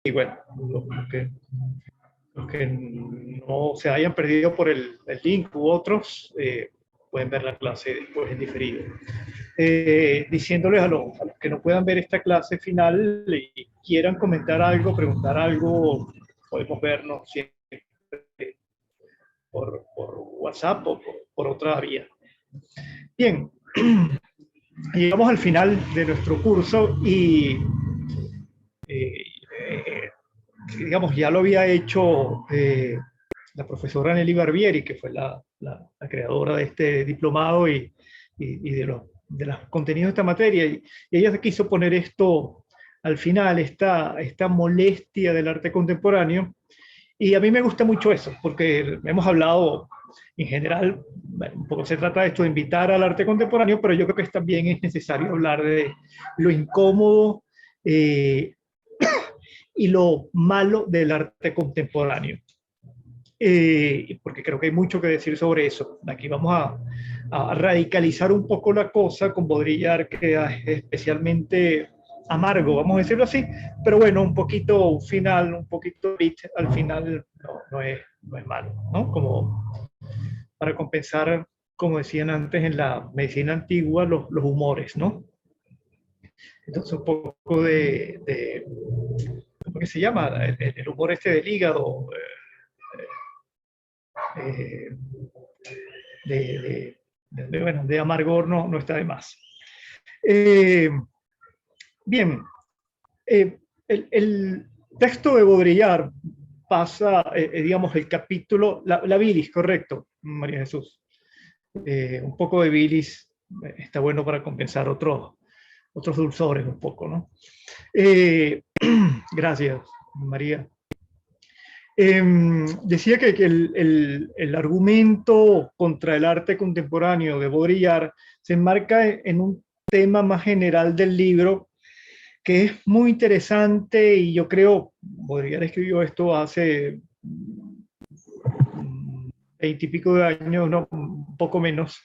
y bueno, los que no se hayan perdido por el link u otros, pueden ver la clase después en diferido. Diciéndoles a los que no puedan ver esta clase final y quieran comentar algo, preguntar algo, podemos vernos siempre por WhatsApp o por otra vía. Bien, llegamos al final de nuestro curso y digamos, ya lo había hecho la profesora Nelly Barbieri, que fue la creadora de este diplomado y de los contenidos de esta materia, y ella quiso poner esto al final, esta molestia del arte contemporáneo, y a mí me gusta mucho eso, porque hemos hablado en general, bueno, un poco se trata de esto, de invitar al arte contemporáneo, pero yo creo que también es necesario hablar de lo incómodo y lo malo del arte contemporáneo. Porque creo que hay mucho que decir sobre eso. Aquí vamos a radicalizar un poco la cosa con Baudrillard, que es especialmente amargo, vamos a decirlo así, pero bueno, un poquito final, un poquito beat, al final no es malo, ¿no? Como para compensar, como decían antes en la medicina antigua, los humores, ¿no? Entonces un poco ¿cómo que se llama? El humor este del hígado, eh, bueno, de amargor no está de más. Bien, el texto de Baudrillard pasa, digamos, el capítulo, la bilis, correcto, María Jesús. Un poco de bilis está bueno para compensar otros dulzores un poco, ¿no? Gracias, María. Decía que el argumento contra el arte contemporáneo de Baudrillard se enmarca en un tema más general del libro, que es muy interesante, y yo creo, Baudrillard escribió esto hace 20 y pico de años, no, un poco menos,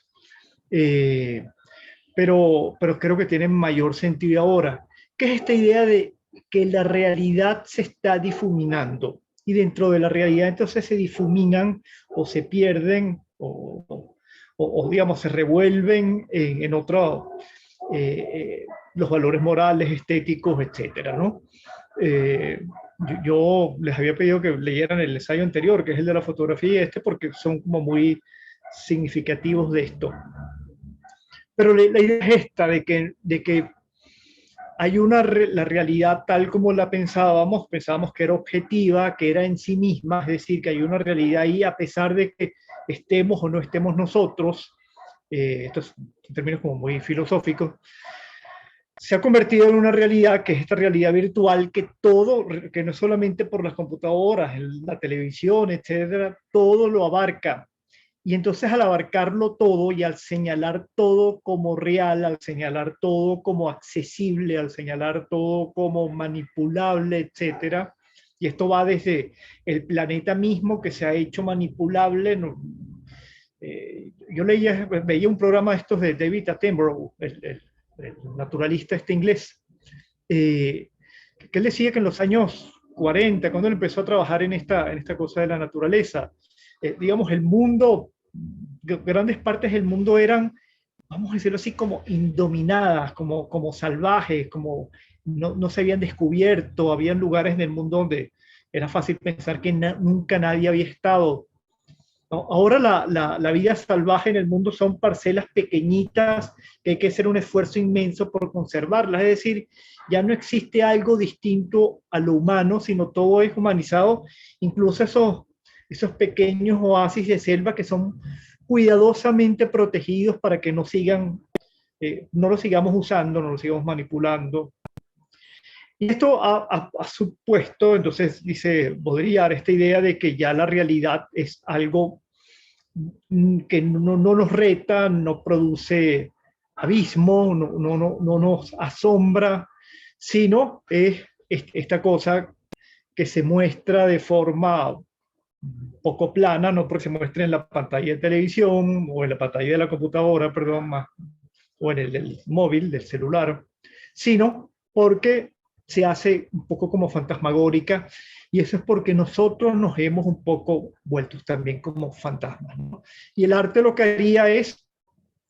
pero creo que tiene mayor sentido ahora, que es esta idea de que la realidad se está difuminando, y dentro de la realidad entonces se difuminan o se pierden o digamos se revuelven en otro, los valores morales, estéticos, etcétera, ¿no? Yo les había pedido que leyeran el ensayo anterior, que es el de la fotografía, y porque son como muy significativos de esto. Pero la idea es esta, de que hay la realidad tal como la pensábamos que era objetiva, que era en sí misma, es decir, que hay una realidad ahí a pesar de que estemos o no estemos nosotros, esto es en términos como muy filosóficos, se ha convertido en una realidad que es esta realidad virtual, que que no solamente por las computadoras, la televisión, etcétera, todo lo abarca. Y entonces al abarcarlo todo y al señalar todo como real, al señalar todo como accesible, al señalar todo como manipulable, etcétera, y esto va desde el planeta mismo que se ha hecho manipulable. Yo veía un programa de estos de David Attenborough, el naturalista este inglés, que él decía que en los años 40, cuando él empezó a trabajar en esta cosa de la naturaleza, digamos, el mundo, grandes partes del mundo eran, vamos a decirlo así, como indominadas, como salvajes, como no se habían descubierto, habían lugares en el mundo donde era fácil pensar que nunca nadie había estado. Ahora la vida salvaje en el mundo son parcelas pequeñitas que hay que hacer un esfuerzo inmenso por conservarlas. Es decir, ya no existe algo distinto a lo humano, sino todo es humanizado, incluso esos pequeños oasis de selva que son cuidadosamente protegidos para que no lo sigamos usando, no lo sigamos manipulando. Y esto ha supuesto, entonces dice Baudrillard, esta idea de que ya la realidad es algo que no nos reta, no produce abismo, no nos asombra, sino es esta cosa que se muestra de forma poco plana, no porque se muestre en la pantalla de televisión o en la pantalla de la computadora, perdón, más, o en el móvil, del celular, sino porque se hace un poco como fantasmagórica, y eso es porque nosotros nos hemos un poco vuelto también como fantasmas, ¿no? Y el arte lo que haría es,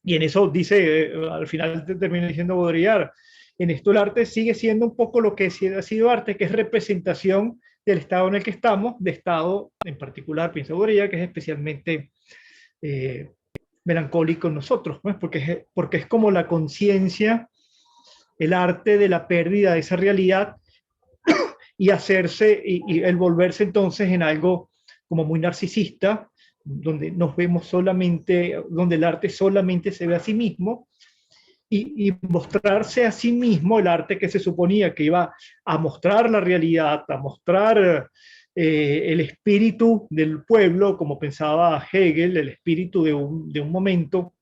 y en eso dice, al final termina diciendo Baudrillard, en esto el arte sigue siendo un poco lo que ha sido arte, que es representación del estado en el que estamos, de estado en particular, piensa Baudrillard, que es especialmente eh, melancólico en nosotros, ¿no? Porque es como la conciencia, el arte de la pérdida de esa realidad y hacerse, y el volverse entonces en algo como muy narcisista, donde nos vemos solamente, donde el arte solamente se ve a sí mismo, y mostrarse a sí mismo el arte que se suponía que iba a mostrar la realidad, a mostrar el espíritu del pueblo, como pensaba Hegel, el espíritu de un momento,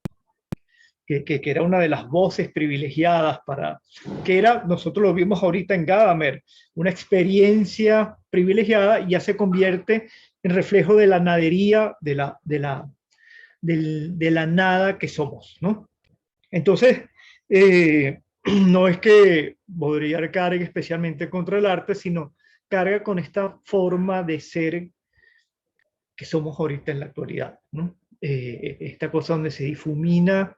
que era una de las voces privilegiadas para, que era, nosotros lo vimos ahorita en Gadamer, una experiencia privilegiada, y ya se convierte en reflejo de la nadería, de la nada que somos, ¿no? Entonces, no es que Baudrillard cargue especialmente contra el arte, sino carga con esta forma de ser que somos ahorita en la actualidad, ¿no? Esta cosa donde se difumina,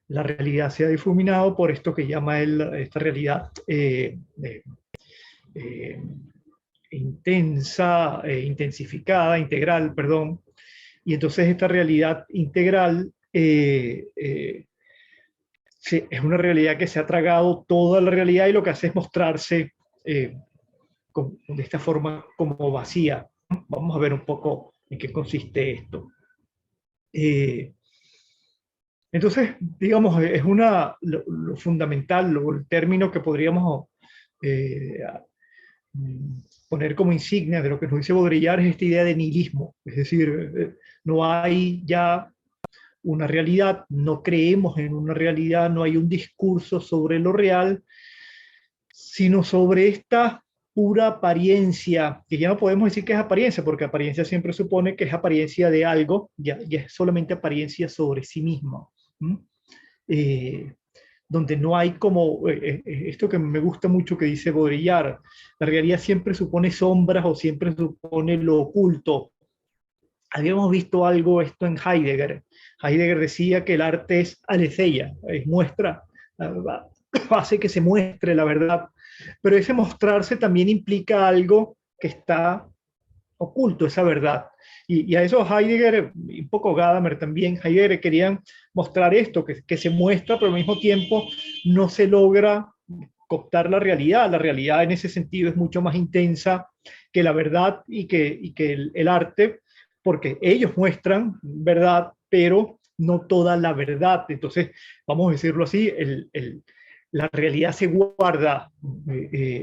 la realidad se ha difuminado por esto que llama él, esta realidad eh, intensa, intensificada, integral, perdón, y entonces esta realidad integral es una realidad que se ha tragado toda la realidad, y lo que hace es mostrarse de esta forma como vacía. Vamos a ver un poco en qué consiste esto. Entonces, digamos, es lo fundamental, el término que podríamos eh, poner como insignia de lo que nos dice Baudrillard es esta idea de nihilismo. Es decir, no hay ya una realidad, no creemos en una realidad, no hay un discurso sobre lo real, sino sobre esta pura apariencia, que ya no podemos decir que es apariencia, porque apariencia siempre supone que es apariencia de algo, ya es solamente apariencia sobre sí mismo. Eh, donde no hay como, esto que me gusta mucho que dice Baudrillard, la realidad siempre supone sombras o siempre supone lo oculto. Habíamos visto algo esto en Heidegger. Heidegger decía que el arte es aletheia, es muestra, hace que se muestre la verdad, pero ese mostrarse también implica algo que está oculto, esa verdad. Y a eso Heidegger, un poco Gadamer también, Heidegger querían mostrar esto, que se muestra, pero al mismo tiempo no se logra cooptar la realidad. La realidad en ese sentido es mucho más intensa que la verdad y que el arte, porque ellos muestran verdad, pero no toda la verdad. Entonces, vamos a decirlo así, la realidad se guarda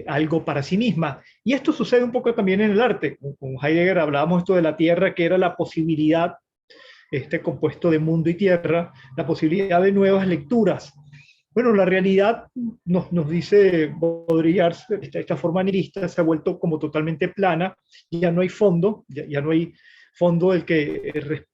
algo para sí misma. Y esto sucede un poco también en el arte. Con Heidegger hablábamos esto de la tierra, que era la posibilidad, este compuesto de mundo y tierra, la posibilidad de nuevas lecturas. Bueno, la realidad nos dice Baudrillard, esta forma nihilista se ha vuelto como totalmente plana, ya no hay fondo, ya no hay fondo del que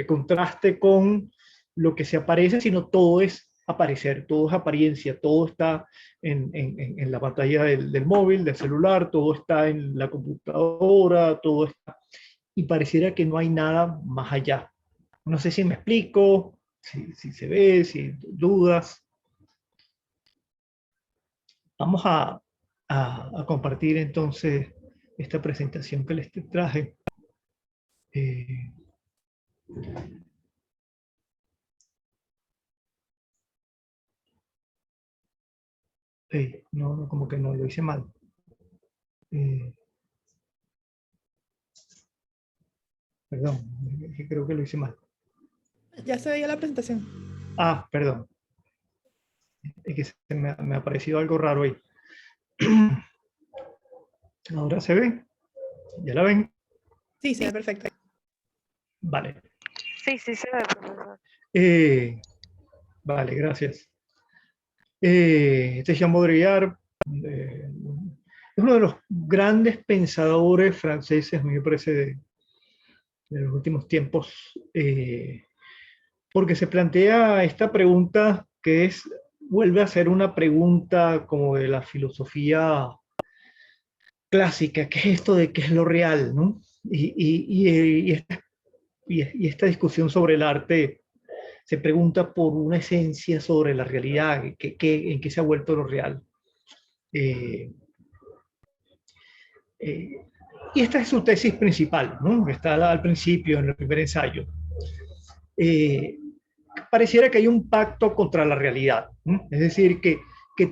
contraste con lo que se aparece, sino todo es aparecer, todo es apariencia, todo está en la pantalla del móvil, del celular, todo está en la computadora, todo está, y pareciera que no hay nada más allá. No sé si me explico, si se ve, si dudas. Vamos a compartir entonces esta presentación que les traje. Eh, no, como que no, lo hice mal. Eh, Perdón, creo que lo hice mal. Ya se veía la presentación. Ah, perdón. Es que me ha parecido algo raro ahí. Ahora se ve. ¿Ya la ven? Sí, se ve perfecto. Vale. Sí, sí se ve, profesor. Vale, gracias. Este Jean Baudrillard es uno de los grandes pensadores franceses, a mí me parece, de los últimos tiempos, porque se plantea esta pregunta que es vuelve a ser una pregunta como de la filosofía clásica, ¿qué es esto de qué es lo real, ¿no? Y esta discusión sobre el arte se pregunta por una esencia sobre la realidad, en qué se ha vuelto lo real. Eh, eh, y esta es su tesis principal, ¿no? Que está al principio, en el primer ensayo. Pareciera que hay un pacto contra la realidad, ¿no? Es decir, que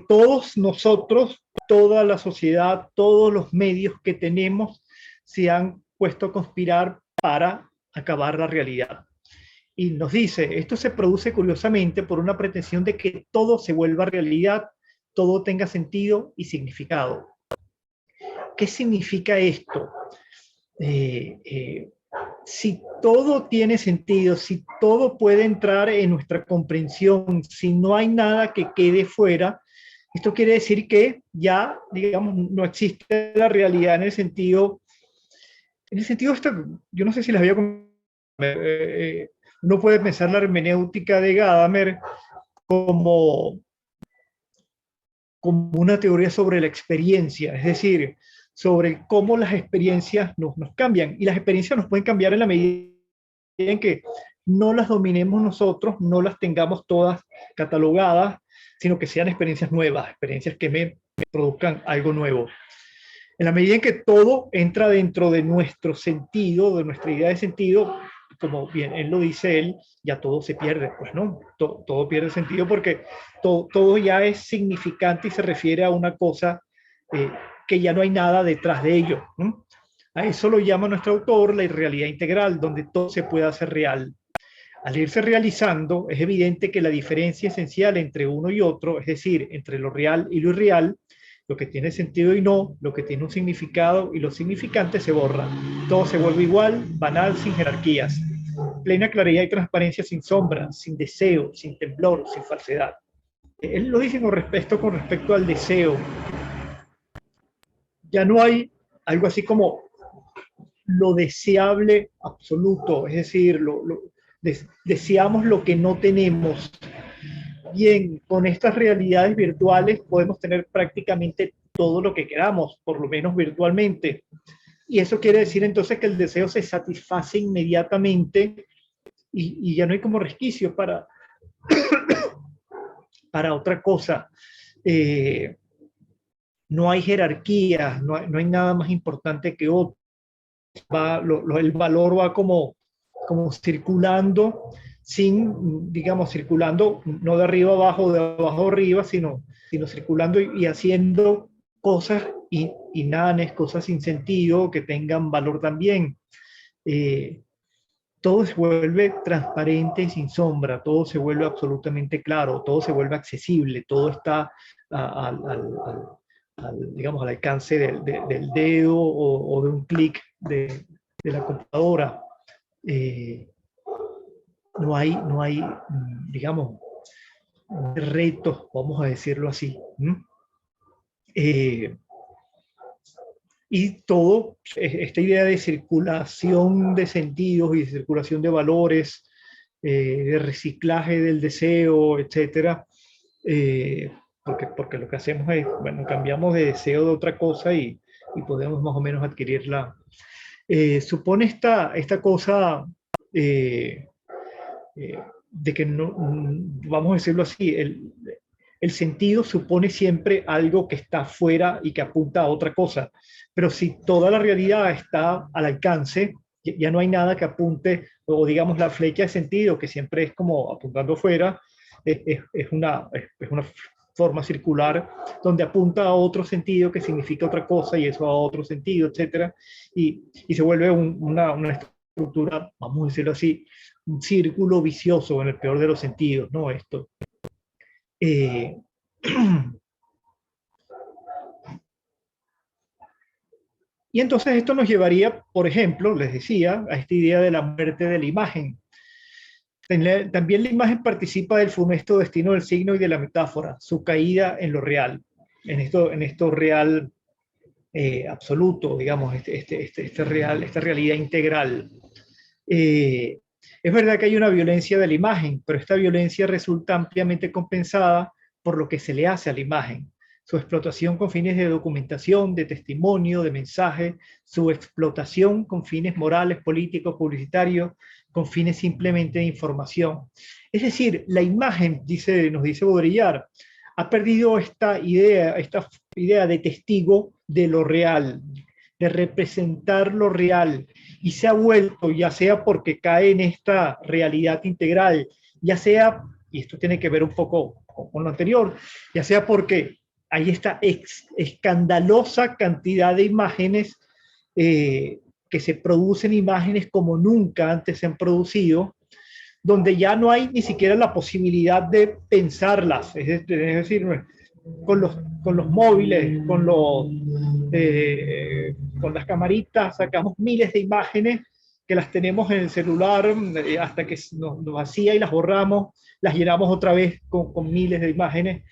todos nosotros, toda la sociedad, todos los medios que tenemos se han puesto a conspirar para acabar la realidad. Y nos dice, esto se produce curiosamente por una pretensión de que todo se vuelva realidad, todo tenga sentido y significado. ¿Qué significa esto? Si todo tiene sentido, si todo puede entrar en nuestra comprensión, si no hay nada que quede fuera, esto quiere decir que ya, digamos, no existe la realidad en el sentido yo no sé si les había comentado, uno puede pensar la hermenéutica de Gadamer como una teoría sobre la experiencia, es decir, sobre cómo las experiencias nos cambian. Y las experiencias nos pueden cambiar en la medida en que no las dominemos nosotros, no las tengamos todas catalogadas, sino que sean experiencias nuevas, experiencias que me produzcan algo nuevo. En la medida en que todo entra dentro de nuestro sentido, de nuestra idea de sentido, como bien él lo dice él, ya todo se pierde, pues no, todo pierde sentido porque todo ya es significante y se refiere a una cosa que ya no hay nada detrás de ello, ¿no? A eso lo llama nuestro autor la irrealidad integral, donde todo se puede hacer real. Al irse realizando, es evidente que la diferencia esencial entre uno y otro, es decir, entre lo real y lo irreal, lo que tiene sentido y no, lo que tiene un significado y lo significante se borra. Todo se vuelve igual, banal, sin jerarquías. Plena claridad y transparencia sin sombra, sin deseo, sin temblor, sin falsedad. Él lo dice con respecto al deseo. Ya no hay algo así como lo deseable absoluto, es decir, deseamos lo que no tenemos. Bien, con estas realidades virtuales podemos tener prácticamente todo lo que queramos, por lo menos virtualmente. Y eso quiere decir entonces que el deseo se satisface inmediatamente y ya no hay como resquicio para otra cosa. No hay jerarquía, no hay nada más importante que otro. El valor va como circulando, circulando no de arriba abajo, de abajo arriba, sino circulando y haciendo cosas inanes, cosas sin sentido, que tengan valor también. Todo se vuelve transparente y sin sombra, todo se vuelve absolutamente claro, todo se vuelve accesible, todo está digamos, al alcance del dedo o de un clic de la computadora. No hay, digamos, retos, vamos a decirlo así. Y todo, esta idea de circulación de sentidos y de circulación de valores, de reciclaje del deseo, etcétera, porque lo que hacemos es, bueno, cambiamos de deseo de otra cosa y podemos más o menos adquirirla. Supone esta cosa de que no, vamos a decirlo así, el sentido supone siempre algo que está fuera y que apunta a otra cosa. Pero si toda la realidad está al alcance, ya no hay nada que apunte, o digamos la flecha de sentido, que siempre es como apuntando fuera, es una forma circular donde apunta a otro sentido que significa otra cosa y eso a otro sentido, etcétera, y se vuelve una estructura, vamos a decirlo así, un círculo vicioso en el peor de los sentidos, ¿no? Esto. Y entonces esto nos llevaría, por ejemplo, les decía, a esta idea de la muerte de la imagen. También la imagen participa del funesto destino del signo y de la metáfora, su caída en lo real, en esto real absoluto, digamos, esta realidad integral. Es verdad que hay una violencia de la imagen, pero esta violencia resulta ampliamente compensada por lo que se le hace a la imagen. Su explotación con fines de documentación, de testimonio, de mensaje, su explotación con fines morales, políticos, publicitarios, con fines simplemente de información. Es decir, la imagen, nos dice Baudrillard, ha perdido esta idea de testigo de lo real, de representar lo real, y se ha vuelto, ya sea porque cae en esta realidad integral, ya sea, y esto tiene que ver un poco con lo anterior, ya sea porque hay esta escandalosa cantidad de imágenes, que se producen imágenes como nunca antes se han producido, donde ya no hay ni siquiera la posibilidad de pensarlas, es decir, con los móviles, con las camaritas, sacamos miles de imágenes que las tenemos en el celular, hasta que nos vacía y las borramos, las llenamos otra vez con miles de imágenes.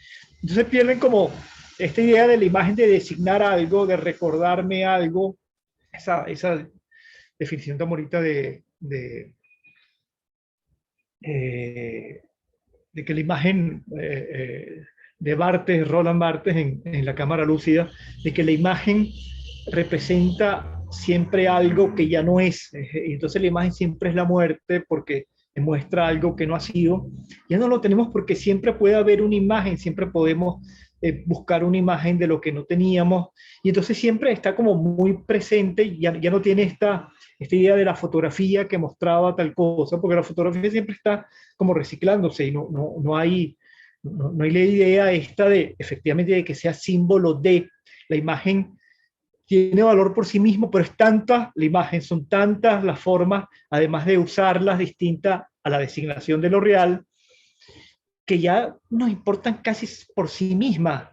Entonces pierden como esta idea de la imagen de designar algo, de recordarme algo, esa definición tan bonita de que la imagen de Barthes, Roland Barthes en La Cámara Lúcida, de que la imagen representa siempre algo que ya no es. Entonces la imagen siempre es la muerte porque demuestra algo que no ha sido. Ya no lo tenemos porque siempre puede haber una imagen, siempre podemos buscar una imagen de lo que no teníamos. Y entonces siempre está como muy presente, ya no tiene esta idea de la fotografía que mostraba tal cosa, porque la fotografía siempre está como reciclándose y no hay la idea esta de efectivamente de que sea símbolo de la imagen. Tiene valor por sí mismo, pero es tanta la imagen, son tantas las formas, además de usarlas distintas a la designación de lo real, que ya nos importan casi por sí mismas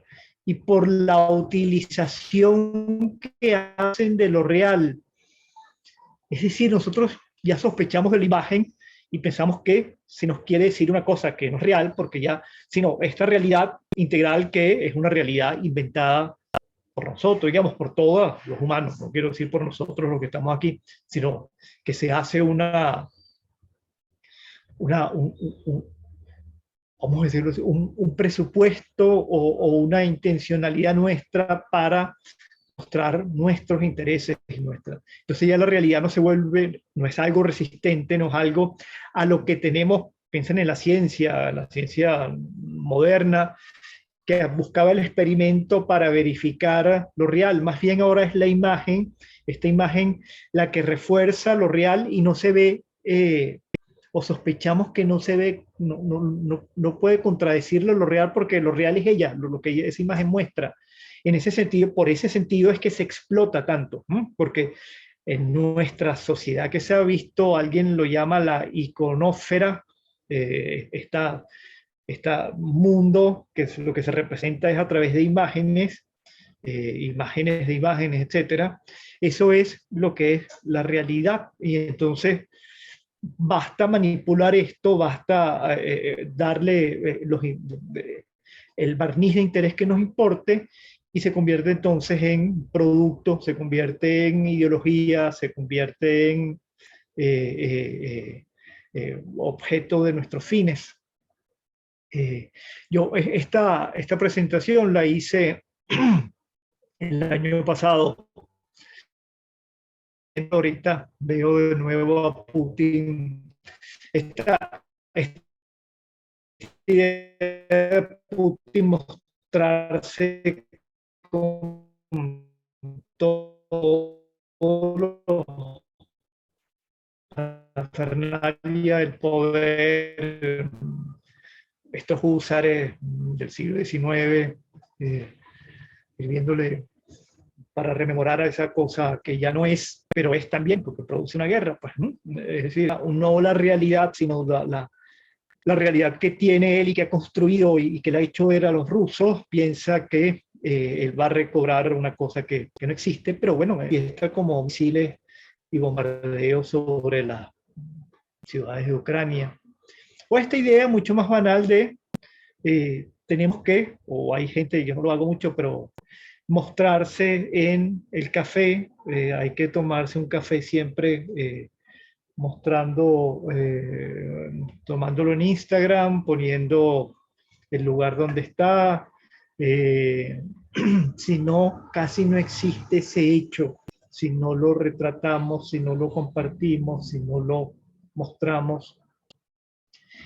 y por la utilización que hacen de lo real. Es decir, nosotros ya sospechamos de la imagen y pensamos que se nos quiere decir una cosa que no es real, porque ya, sino esta realidad integral que es una realidad inventada por nosotros, digamos, por todos los humanos, no quiero decir por nosotros los que estamos aquí, sino que se hace vamos a decirlo así, un presupuesto o una intencionalidad nuestra para mostrar nuestros intereses y nuestras. Entonces ya la realidad no se vuelve, no es algo resistente, no es algo a lo que tenemos, piensen en la ciencia moderna, que buscaba el experimento para verificar lo real. Más bien ahora es la imagen, esta imagen la que refuerza lo real y no se ve, o sospechamos que no se ve, no puede contradecirlo lo real porque lo real es ella, lo que esa imagen muestra. En ese sentido, por ese sentido es que se explota tanto, ¿no? Porque en nuestra sociedad que se ha visto, alguien lo llama la iconósfera, este mundo, que es lo que se representa es a través de imágenes, imágenes de imágenes, etcétera. Eso es lo que es la realidad. Y entonces basta manipular esto, basta darle el barniz de interés que nos importe, y se convierte entonces en producto, se convierte en ideología, se convierte en objeto de nuestros fines. Yo esta presentación la hice el año pasado. Ahorita veo de nuevo a Putin. Esta idea de Putin mostrarse con todo la fernalia, el poder, estos húsares del siglo XIX, escribiéndole para rememorar a esa cosa que ya no es, pero es también, porque produce una guerra. Pues, ¿no? Es decir, no la realidad, sino la realidad que tiene él y que ha construido y que le ha hecho ver a los rusos, piensa que él va a recobrar una cosa que no existe, pero bueno, está como misiles y bombardeos sobre las ciudades de Ucrania. O esta idea mucho más banal de tenemos que, o hay gente, yo no lo hago mucho, pero mostrarse en el café, hay que tomarse un café siempre mostrando, tomándolo en Instagram, poniendo el lugar donde está, si no, casi no existe ese hecho, si no lo retratamos, si no lo compartimos, si no lo mostramos.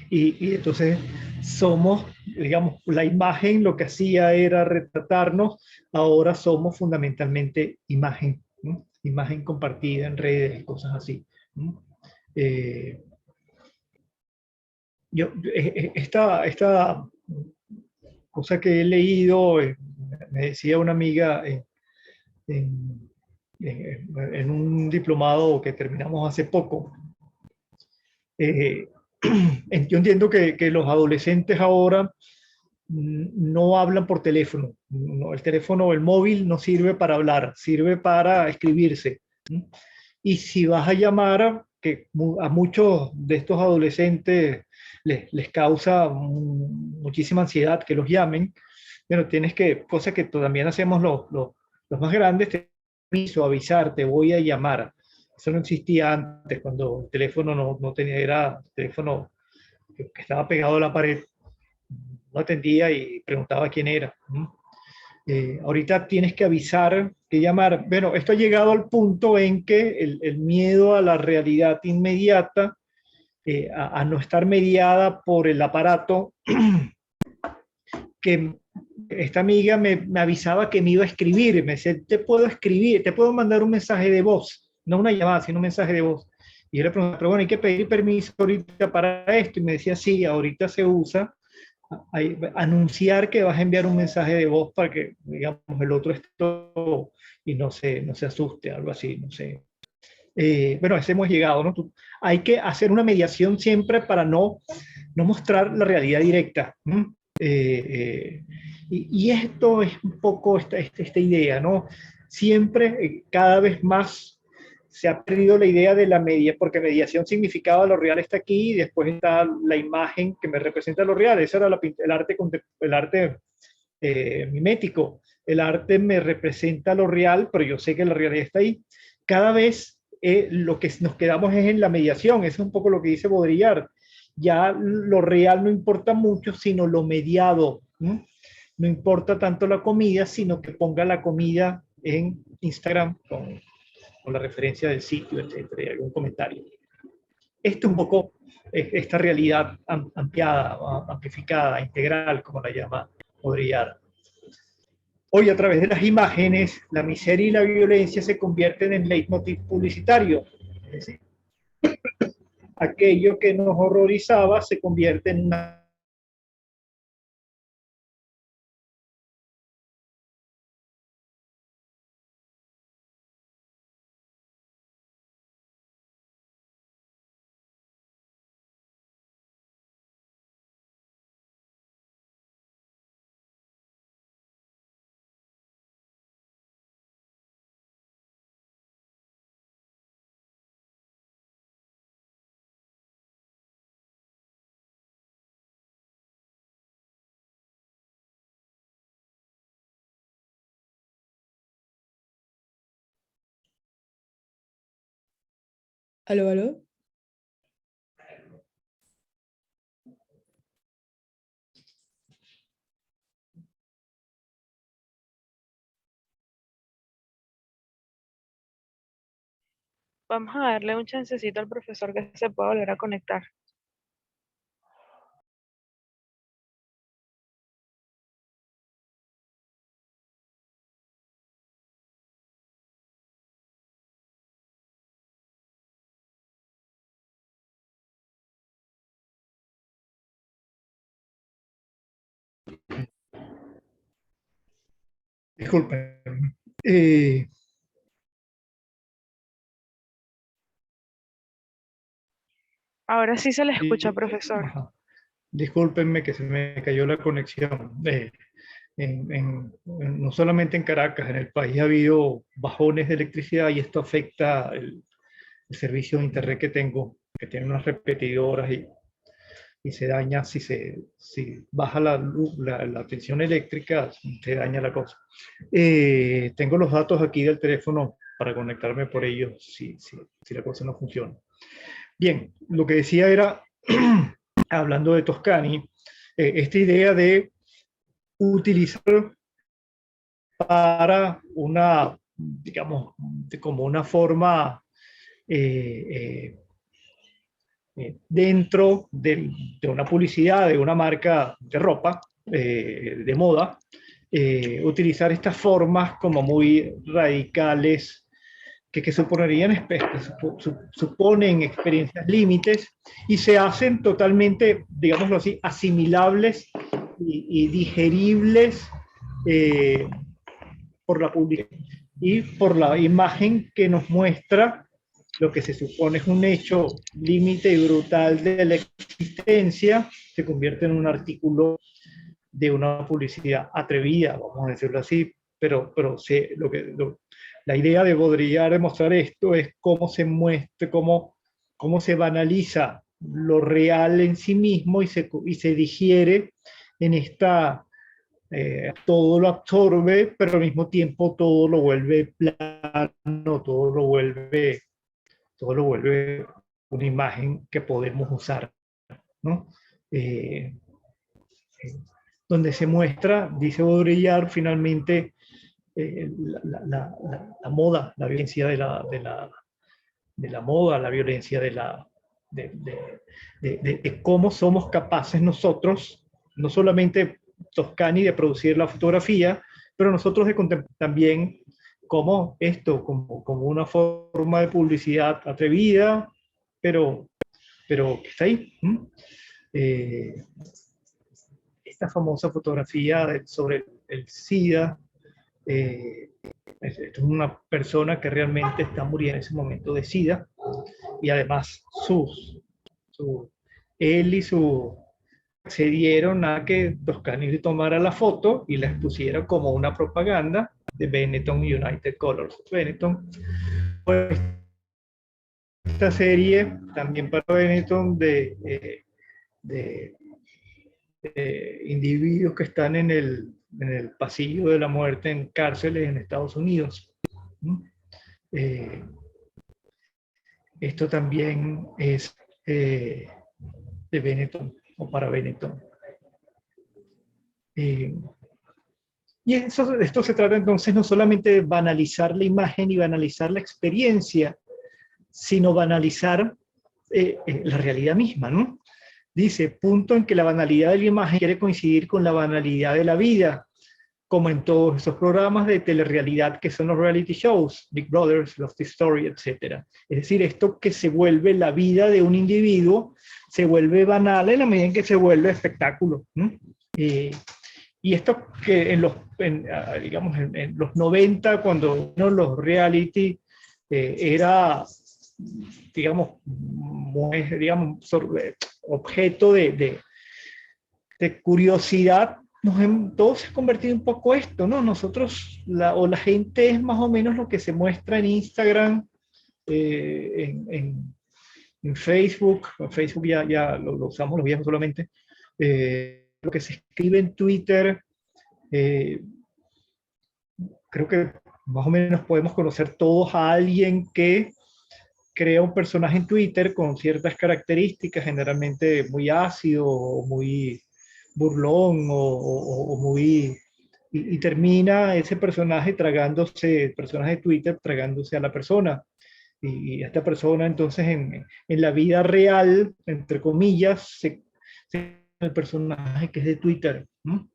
Y entonces somos, digamos, la imagen lo que hacía era retratarnos, ahora somos fundamentalmente imagen, ¿no? Imagen compartida en redes y cosas así, ¿no? Eh, esta cosa que he leído, me decía una amiga en, en un diplomado que terminamos hace poco, eh, yo entiendo que los adolescentes ahora no hablan por teléfono. No, el teléfono, el móvil no sirve para hablar, sirve para escribirse. Y si vas a llamar, que a muchos de estos adolescentes les causa muchísima ansiedad que los llamen, pero tienes que, cosa que también hacemos los más grandes, te aviso, avisar, te voy a llamar. Eso no existía antes, cuando el teléfono no tenía, era teléfono que estaba pegado a la pared, no atendía y preguntaba quién era. Ahorita tienes que avisar, que llamar. Bueno, esto ha llegado al punto en que el miedo a la realidad inmediata, a no estar mediada por el aparato, que esta amiga me avisaba que me iba a escribir, me decía, te puedo escribir, te puedo mandar un mensaje de voz, no una llamada, sino un mensaje de voz. Y yo le preguntaba, pero bueno, hay que pedir permiso ahorita para esto, y me decía, sí, ahorita se usa anunciar que vas a enviar un mensaje de voz para que, digamos, el otro esté y no se asuste, algo así, no sé. Bueno, a ese hemos llegado, ¿no? Hay que hacer una mediación siempre para no mostrar la realidad directa. Y esto es un poco esta idea, ¿no? Siempre, cada vez más se ha perdido la idea de la media, porque mediación significaba lo real está aquí y después está la imagen que me representa lo real. Eso era el arte mimético. El arte me representa lo real, pero yo sé que la realidad está ahí. Cada vez lo que nos quedamos es en la mediación. Eso es un poco lo que dice Baudrillard. Ya lo real no importa mucho, sino lo mediado. No importa tanto la comida, sino que ponga la comida en Instagram con la referencia del sitio, etcétera, y algún comentario. Esto es un poco esta realidad ampliada, amplificada, integral, como la llama Baudrillard. Hoy, a través de las imágenes, la miseria y la violencia se convierten en leitmotiv publicitario. Es decir, aquello que nos horrorizaba se convierte en una... ¿Aló, aló? Vamos a darle un chancecito al profesor que se pueda volver a conectar. Disculpen. Ahora sí se le escucha, profesor. Ajá. Discúlpenme que se me cayó la conexión. No solamente en Caracas, en el país ha habido bajones de electricidad y esto afecta el servicio de internet que tengo, que tiene unas repetidoras y se daña si baja la tensión eléctrica, se daña la cosa. Tengo los datos aquí del teléfono para conectarme por ellos si la cosa no funciona. Bien, lo que decía era, hablando de Toscani, Esta idea de utilizar para una, digamos, como una forma dentro de una publicidad, de una marca de ropa, de moda, utilizar estas formas como muy radicales que suponerían, suponen experiencias límites y se hacen totalmente, digámoslo así, asimilables y digeribles por la publicidad y por la imagen que nos muestra lo que se supone es un hecho límite y brutal de la existencia, se convierte en un artículo de una publicidad atrevida, vamos a decirlo así, pero la idea de Baudrillard de mostrar esto es cómo se muestra, cómo se banaliza lo real en sí mismo y se digiere en esta, todo lo absorbe, pero al mismo tiempo todo lo vuelve plano, todo lo vuelve una imagen que podemos usar, ¿no? Donde se muestra, dice Baudrillard, finalmente la moda, la violencia de la moda, la violencia de cómo somos capaces nosotros, no solamente Toscani de producir la fotografía, pero nosotros de contemplar también como esto, como una forma de publicidad atrevida, pero que está ahí. Esta famosa fotografía sobre el SIDA, es una persona que realmente está muriendo en ese momento de SIDA, y además él y su accedieron a que Toscani tomara la foto y la expusiera como una propaganda de Benetton United Colors. Benetton, pues, esta serie también para Benetton de individuos que están en el pasillo de la muerte en cárceles en Estados Unidos. Esto también es de Benetton o para Benetton. Y esto se trata entonces no solamente de banalizar la imagen y banalizar la experiencia, sino banalizar la realidad misma, ¿no? Dice, punto en que la banalidad de la imagen quiere coincidir con la banalidad de la vida, como en todos esos programas de telerrealidad que son los reality shows, Big Brother, Lost Story, etc. Es decir, esto que se vuelve la vida de un individuo, se vuelve banal en la medida en que se vuelve espectáculo, ¿no? Y esto que digamos, en los 90, cuando los reality era, digamos, objeto de curiosidad, todo se ha convertido un poco esto, ¿no? Nosotros, la gente es más o menos lo que se muestra en Instagram, en Facebook. En Facebook ya lo usamos los viejos solamente. Lo que se escribe en Twitter, creo que más o menos podemos conocer todos a alguien que crea un personaje en Twitter con ciertas características, generalmente muy ácido o muy burlón o muy... Y termina ese personaje el personaje de Twitter tragándose a la persona. Y esta persona entonces en la vida real, entre comillas, el personaje que es de Twitter, ¿no?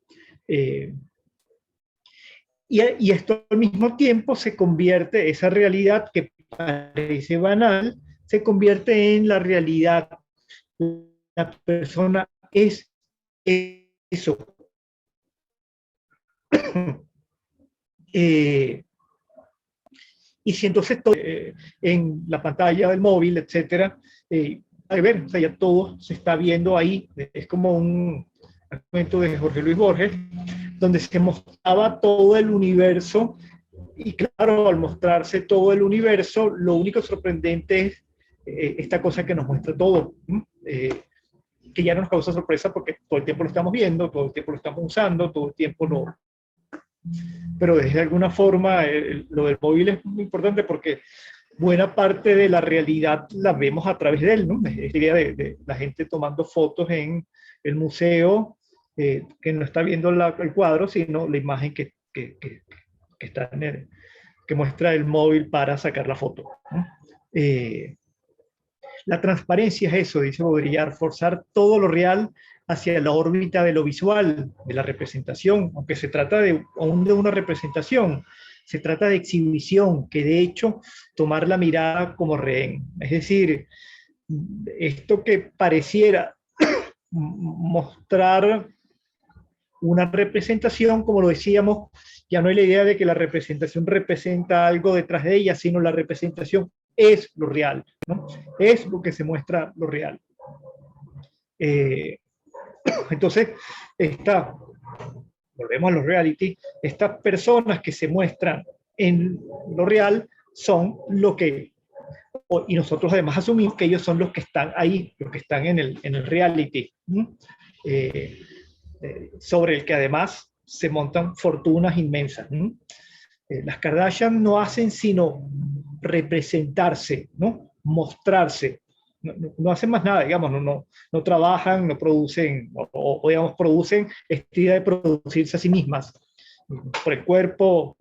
Y esto al mismo tiempo se convierte, esa realidad que parece banal, se convierte en la realidad. La persona es eso. Y si entonces en la pantalla del móvil, etcétera, a ver, o sea, ya todo se está viendo ahí. Es como un argumento de Jorge Luis Borges, donde se mostraba todo el universo, y claro, al mostrarse todo el universo, lo único sorprendente es esta cosa que nos muestra todo, que ya no nos causa sorpresa porque todo el tiempo lo estamos viendo, todo el tiempo lo estamos usando, todo el tiempo lo... Pero de alguna forma lo del móvil es muy importante porque buena parte de la realidad la vemos a través de él, ¿no? Esta idea de la gente tomando fotos en el museo, que no está viendo el cuadro, sino la imagen que está que muestra el móvil para sacar la foto, ¿no? La transparencia es eso, dice Baudrillard, forzar todo lo real hacia la órbita de lo visual, de la representación, aunque se trata aún de una representación, se trata de exhibición, que de hecho tomar la mirada como rehén. Es decir, esto que pareciera mostrar una representación, como lo decíamos, ya no hay la idea de que la representación representa algo detrás de ella, sino la representación es lo real, ¿no? Es lo que se muestra lo real. Entonces, volvemos a los reality, estas personas que se muestran en lo real son lo que, y nosotros además asumimos que ellos son los que están ahí, los que están en el reality, ¿no? Sobre el que además se montan fortunas inmensas, ¿no? Las Kardashian no hacen sino representarse, ¿no? Mostrarse. No hacen más nada, digamos, no trabajan, no producen, o digamos, producen esta idea de producirse a sí mismas, por el cuerpo,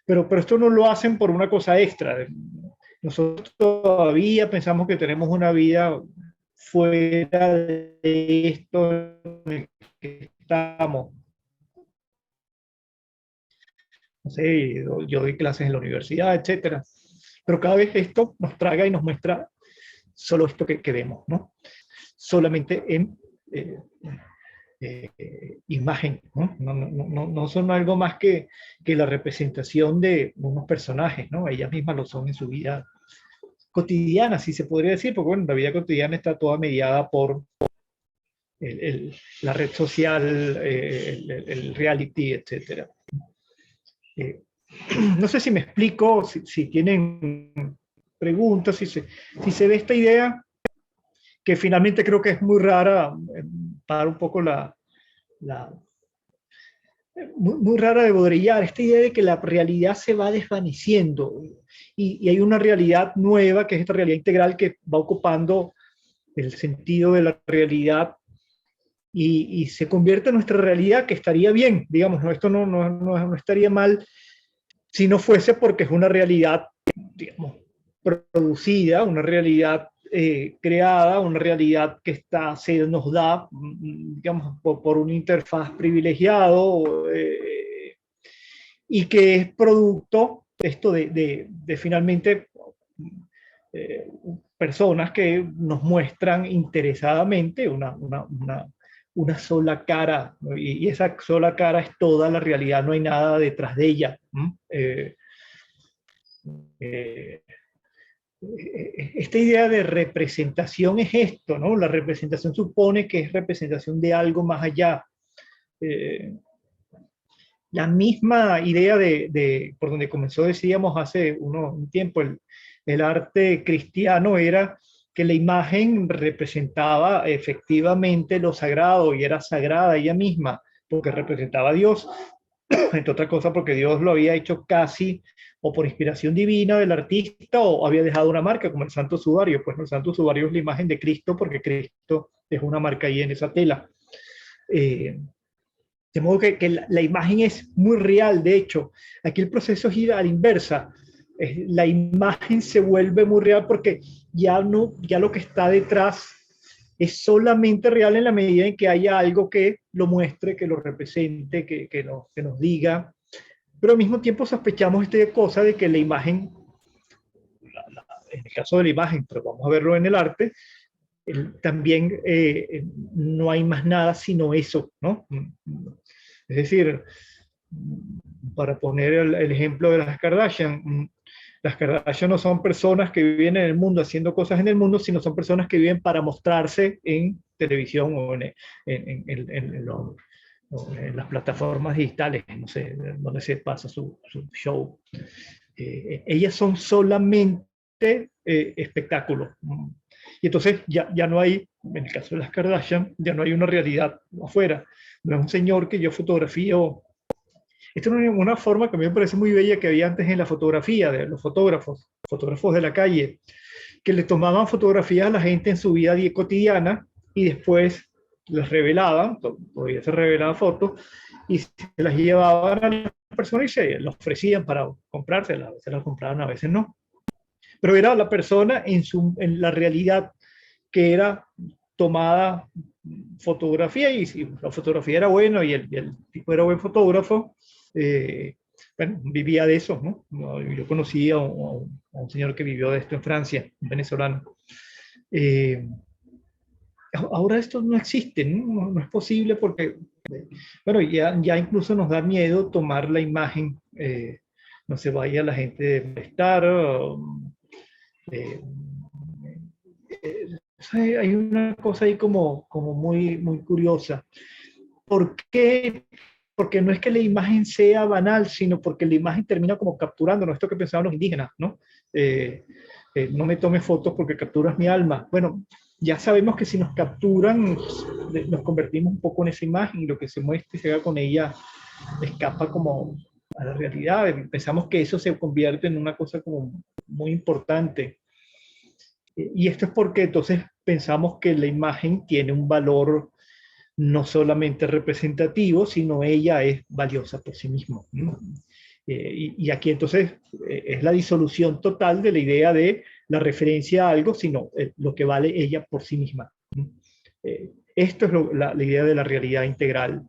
pero esto no lo hacen por una cosa extra. Nosotros todavía pensamos que tenemos una vida fuera de esto en el que estamos. No sé, yo doy clases en la universidad, etcétera, pero cada vez esto nos traga y nos muestra solo esto que vemos, ¿no? Solamente en imagen, ¿no? No son algo más que la representación de unos personajes, ¿no? Ellas mismas lo son en su vida cotidiana, si se podría decir, porque bueno, la vida cotidiana está toda mediada por la red social, el reality, etcétera. No sé si me explico, si tienen preguntas, si se ve esta idea, que finalmente creo que es muy rara, para un poco muy rara de Baudrillard, esta idea de que la realidad se va desvaneciendo y hay una realidad nueva, que es esta realidad integral que va ocupando el sentido de la realidad y se convierte en nuestra realidad, que estaría bien, digamos, ¿no? Esto no estaría mal si no fuese porque es una realidad, digamos, producida, una realidad creada, una realidad que se nos da, digamos, por una interfaz privilegiado y que es producto esto de finalmente personas que nos muestran interesadamente una sola cara, ¿no? Y esa sola cara es toda la realidad, no hay nada detrás de ella. Esta idea de representación es esto, ¿no? La representación supone que es representación de algo más allá. La misma idea por donde comenzó, decíamos hace un tiempo, el arte cristiano era que la imagen representaba efectivamente lo sagrado y era sagrada ella misma, porque representaba a Dios, entre otras cosas porque Dios lo había hecho casi o por inspiración divina del artista o había dejado una marca, como el Santo Sudario. Pues el Santo Sudario es la imagen de Cristo porque Cristo dejó una marca ahí en esa tela. De modo que la imagen es muy real. De hecho, aquí el proceso gira a la inversa. La imagen se vuelve muy real porque ya lo que está detrás es solamente real en la medida en que haya algo que lo muestre, que lo represente, que nos diga. Pero al mismo tiempo sospechamos esta cosa de que la imagen, en el caso de la imagen, pero vamos a verlo en el arte, también no hay más nada sino eso, ¿no? Es decir, para poner el ejemplo de las Kardashian no son personas que viven en el mundo haciendo cosas en el mundo, sino son personas que viven para mostrarse en televisión o en las plataformas digitales, no sé, donde se pasa su show. Ellas son solamente espectáculos. Y entonces ya no hay, en el caso de las Kardashian, ya no hay una realidad afuera. No es un señor que yo fotografío. Esta es una forma que a mí me parece muy bella que había antes en la fotografía, de los fotógrafos de la calle, que le tomaban fotografías a la gente en su vida cotidiana y después las revelaban, todavía se revelaban fotos, y se las llevaban a las personas y se las ofrecían para comprárselas. A veces las compraban, a veces no. Pero era la persona en la realidad que era tomada fotografía, y si la fotografía era buena y el tipo era buen fotógrafo, bueno, vivía de eso, ¿no? Yo conocí a un señor que vivió de esto en Francia, un venezolano. Ahora esto no existe, ¿no? No es posible porque, bueno, ya incluso nos da miedo tomar la imagen, no se vaya la gente de estar. Eh, Hay una cosa ahí como muy curiosa. ¿Por qué? Porque no es que la imagen sea banal, sino porque la imagen termina como capturándonos, esto que pensaban los indígenas, ¿no? No me tomes fotos porque capturas mi alma. Bueno, ya sabemos que si nos capturan, nos convertimos un poco en esa imagen, y lo que se muestra y se haga con ella escapa como a la realidad. Pensamos que eso se convierte en una cosa como muy importante. Y esto es porque entonces pensamos que la imagen tiene un valor no solamente representativo, sino ella es valiosa por sí misma, ¿no? Y aquí entonces es la disolución total de la idea de la referencia a algo, sino lo que vale ella por sí misma. Esto es la idea de la realidad integral.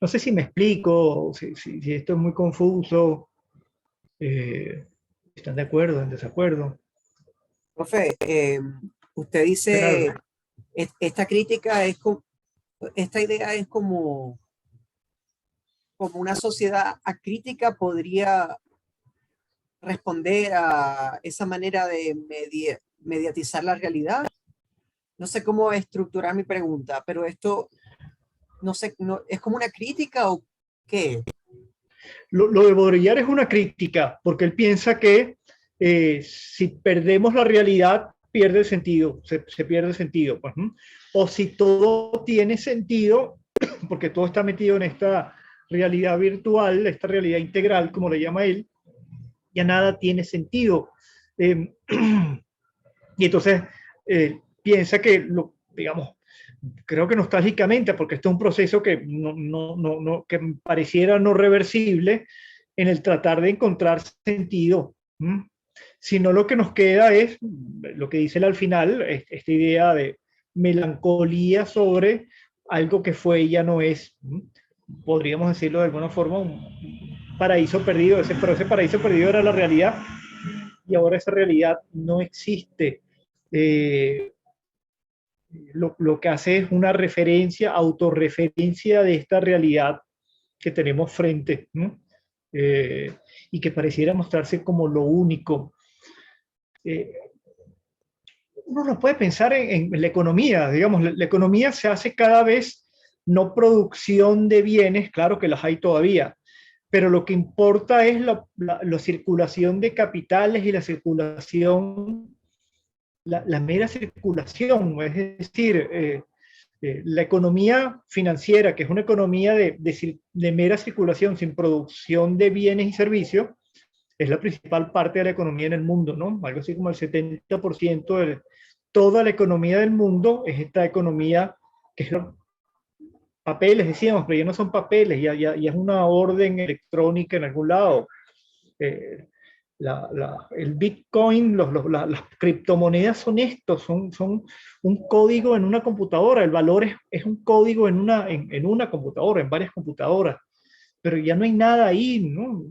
No sé si me explico, si esto es muy confuso. ¿Están de acuerdo, en desacuerdo? Profe, usted dice, Gerardo. esta crítica es como, esta idea es como una sociedad acrítica podría responder a esa manera de mediatizar la realidad. No sé cómo estructurar mi pregunta, pero esto, no sé, no, ¿es como una crítica o qué? Lo de Baudrillard es una crítica, porque él piensa que si perdemos la realidad, pierde el sentido, se pierde el sentido. Pues, ¿no? O si todo tiene sentido, porque todo está metido en esta realidad virtual, esta realidad integral, como le llama él, ya nada tiene sentido. Y entonces piensa que, digamos, creo que nostálgicamente, porque esto es un proceso que, que pareciera no reversible en el tratar de encontrar sentido. Sino lo que nos queda es lo que dice él al final, esta idea de melancolía sobre algo que fue y ya no es. Podríamos decirlo de alguna forma, un paraíso perdido, pero ese paraíso perdido era la realidad, y ahora esa realidad no existe. Eh, lo que hace es una referencia, autorreferencia de esta realidad que tenemos frente, ¿no? Y que pareciera mostrarse como lo único. Uno no puede pensar en la economía, digamos, la economía se hace cada vez no producción de bienes, claro que las hay todavía, pero lo que importa es la circulación de capitales y la circulación, la mera circulación, es decir, la economía financiera, que es una economía de mera circulación sin producción de bienes y servicios, es la principal parte de la economía en el mundo, ¿no? Algo así como el 70% de toda la economía del mundo es esta economía que es papeles, decíamos, pero ya no son papeles, ya es una orden electrónica en algún lado. Eh, el Bitcoin, las criptomonedas son estos, son un código en una computadora, el valor es un código en una computadora, en varias computadoras, pero ya no hay nada ahí, ¿no?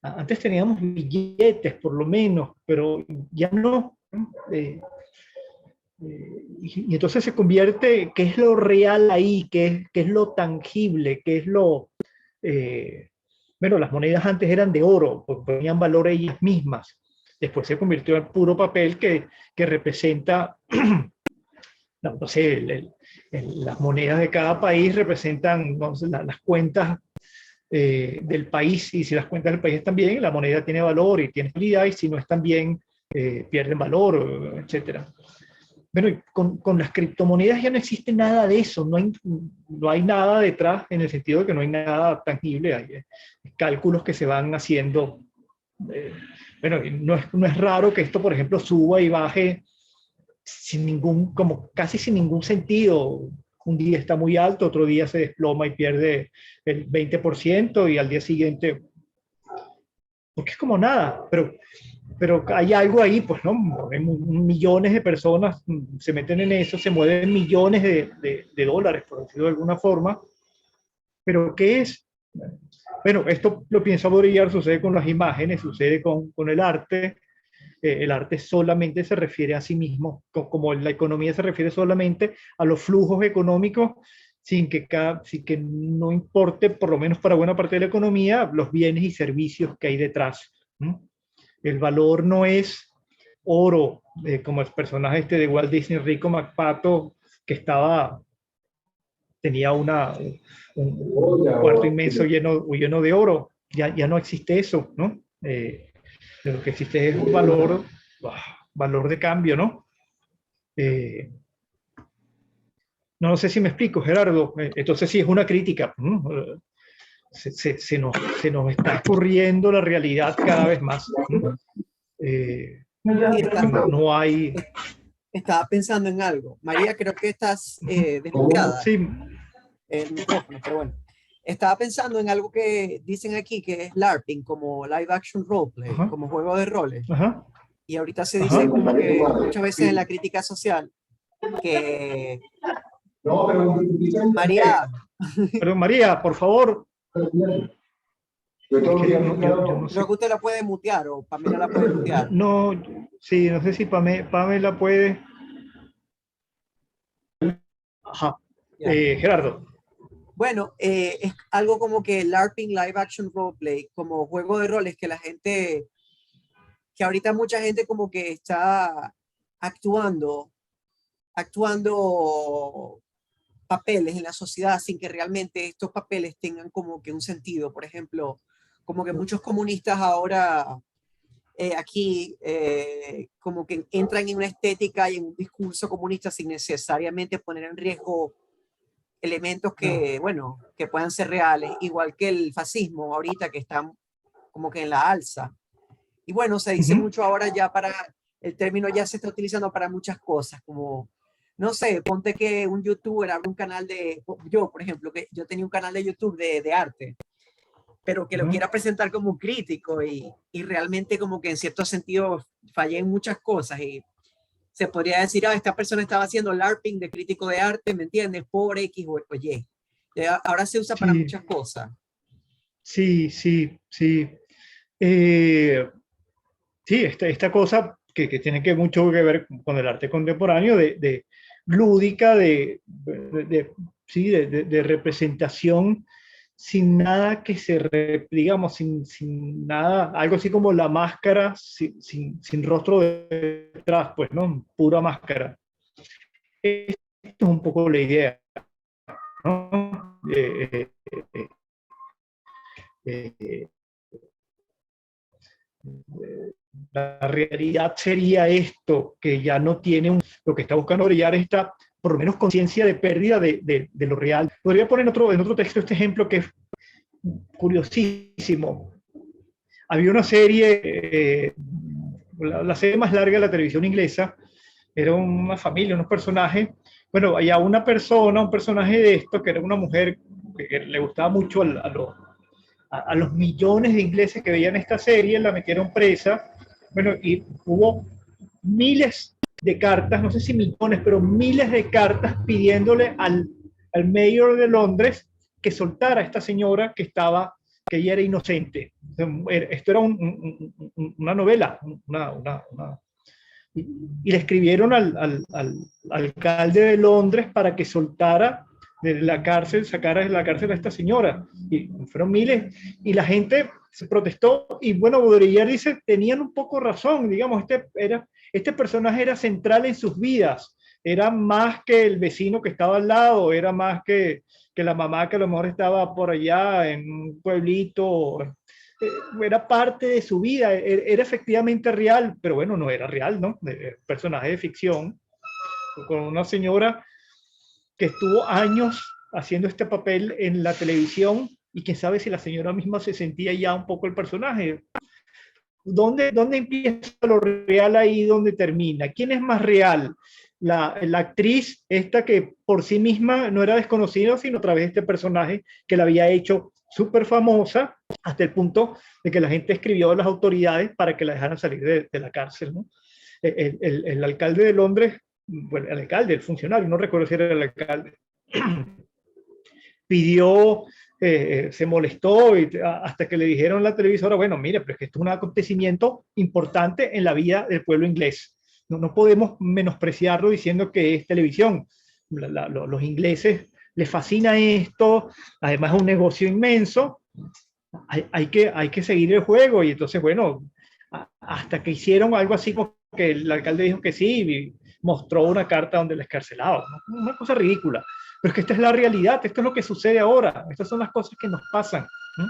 Antes teníamos billetes, por lo menos, pero ya no. Y entonces se convierte, ¿qué es lo real ahí? ¿Qué es lo tangible? ¿Qué es lo...? Bueno, las monedas antes eran de oro, porque tenían valor ellas mismas. Después se convirtió en puro papel que representa, no sé, las monedas de cada país representan, no sé, las cuentas del país, y si las cuentas del país están bien, la moneda tiene valor y tiene calidad, y si no están bien, pierden valor, etc. Bueno, con las criptomonedas ya no existe nada de eso, no hay nada detrás, en el sentido de que no hay nada tangible, hay cálculos que se van haciendo. Bueno, no es raro que esto, por ejemplo, suba y baje sin ningún, como casi sin ningún sentido. Un día está muy alto, otro día se desploma y pierde el 20% y al día siguiente, porque es como nada, pero hay algo ahí, pues, ¿no? Millones de personas se meten en eso, se mueven millones de dólares, por decirlo de alguna forma, pero ¿qué es? Bueno, esto lo pienso abordar, sucede con las imágenes, sucede con el arte. El arte solamente se refiere a sí mismo, como la economía se refiere solamente a los flujos económicos, sin que no importe, por lo menos para buena parte de la economía, los bienes y servicios que hay detrás. El valor no es oro, como el personaje este de Walt Disney, Rico McPato, que tenía un cuarto inmenso lleno de oro. Ya no existe eso, ¿no? Lo que existe es un valor de cambio, ¿no? No sé si me explico, Gerardo. Entonces sí es una crítica. Se nos está escurriendo la realidad cada vez más. No hay... Estaba pensando en algo. María, creo que estás desmuteada. Sí. El micrófono, pero bueno. Estaba pensando en algo que dicen aquí, que es LARPing, como Live Action Roleplay, Ajá. como juego de roles. Ajá. Y ahorita se dice como que muchas veces en la crítica social que... María. Pero María, por favor. Creo que usted la puede mutear o Pamela la puede mutear. No, sí, no sé si Pamela puede. Ajá. Gerardo. Bueno, es algo como que LARPing, Live Action Roleplay, como juego de roles que la gente, que ahorita mucha gente como que está actuando papeles en la sociedad sin que realmente estos papeles tengan como que un sentido. Por ejemplo, como que muchos comunistas ahora aquí como que entran en una estética y en un discurso comunista sin necesariamente poner en riesgo elementos que, bueno, que puedan ser reales, igual que el fascismo ahorita que está como que en la alza. Y bueno, se dice mucho ahora ya el término ya se está utilizando para muchas cosas, como, no sé, ponte que un youtuber abre un canal yo por ejemplo, que yo tenía un canal de YouTube de arte, pero que lo quiera presentar como un crítico y realmente como que en cierto sentido fallé en muchas cosas y se podría decir, esta persona estaba haciendo LARPing de crítico de arte, ¿me entiendes? Por X o Y. Ahora se usa para muchas cosas. Sí. Sí, esta cosa que tiene mucho que ver con el arte contemporáneo, de lúdica, de representación sin nada que digamos, sin nada, algo así como la máscara, sin rostro detrás, pues, ¿no? Pura máscara. Esto es un poco la idea, ¿no? La realidad sería esto, que ya no tiene lo que está buscando brillar esta, por lo menos, conciencia de pérdida de lo real. Podría poner en otro texto este ejemplo que es curiosísimo. Había una serie, la serie más larga de la televisión inglesa, era una familia, unos personajes. Bueno, había un personaje de esto, que era una mujer que le gustaba mucho a los millones de ingleses que veían esta serie, la metieron presa. Bueno, y hubo miles de cartas, no sé si millones, pero miles de cartas pidiéndole al mayor de Londres que soltara a esta señora que ella era inocente. Esto era una novela, y le escribieron al alcalde de Londres para que soltara de la cárcel, sacara de la cárcel a esta señora. Y fueron miles, y la gente se protestó, y bueno, Baudrillard dice, tenían un poco razón, digamos, este personaje era central en sus vidas, era más que el vecino que estaba al lado, era más que la mamá que a lo mejor estaba por allá en un pueblito, era parte de su vida, era efectivamente real, pero bueno, no era real, ¿no? Personaje de ficción, con una señora que estuvo años haciendo este papel en la televisión, y quién sabe si la señora misma se sentía ya un poco el personaje. ¿Dónde empieza lo real ahí? ¿Dónde termina? ¿Quién es más real? La actriz esta que por sí misma no era desconocida, sino a través de este personaje que la había hecho súper famosa hasta el punto de que la gente escribió a las autoridades para que la dejaran salir de la cárcel, ¿no? El alcalde de Londres, bueno, el alcalde, el funcionario, no recuerdo si era el alcalde, pidió, se molestó hasta que le dijeron a la televisora, bueno, mire, pero es que esto es un acontecimiento importante en la vida del pueblo inglés. No podemos menospreciarlo diciendo que es televisión. Los ingleses les fascina esto, además es un negocio inmenso, hay que seguir el juego. Y entonces, bueno, hasta que hicieron algo así como que el alcalde dijo que sí, y mostró una carta donde la escarcelaba, ¿no? Una cosa ridícula. Pero es que esta es la realidad, esto es lo que sucede ahora, estas son las cosas que nos pasan, ¿no?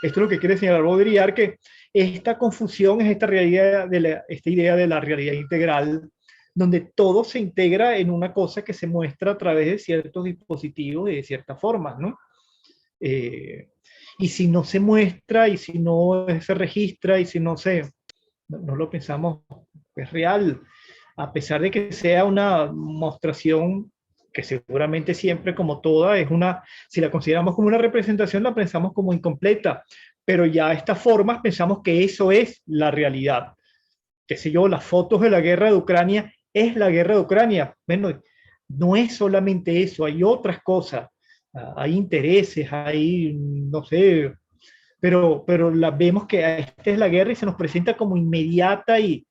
Esto es lo que quiere señalar Baudrillard, que esta confusión es esta realidad esta idea de la realidad integral, donde todo se integra en una cosa que se muestra a través de ciertos dispositivos y de ciertas formas, ¿no? Y si no se muestra, y si no se registra, y si no lo pensamos, es real, a pesar de que sea una mostración que seguramente siempre, como toda, si la consideramos como una representación, la pensamos como incompleta, pero ya estas formas pensamos que eso es la realidad. Qué sé yo, las fotos de la guerra de Ucrania es la guerra de Ucrania. Bueno, no es solamente eso, hay otras cosas, hay intereses, hay, no sé, pero vemos que esta es la guerra y se nos presenta como inmediata y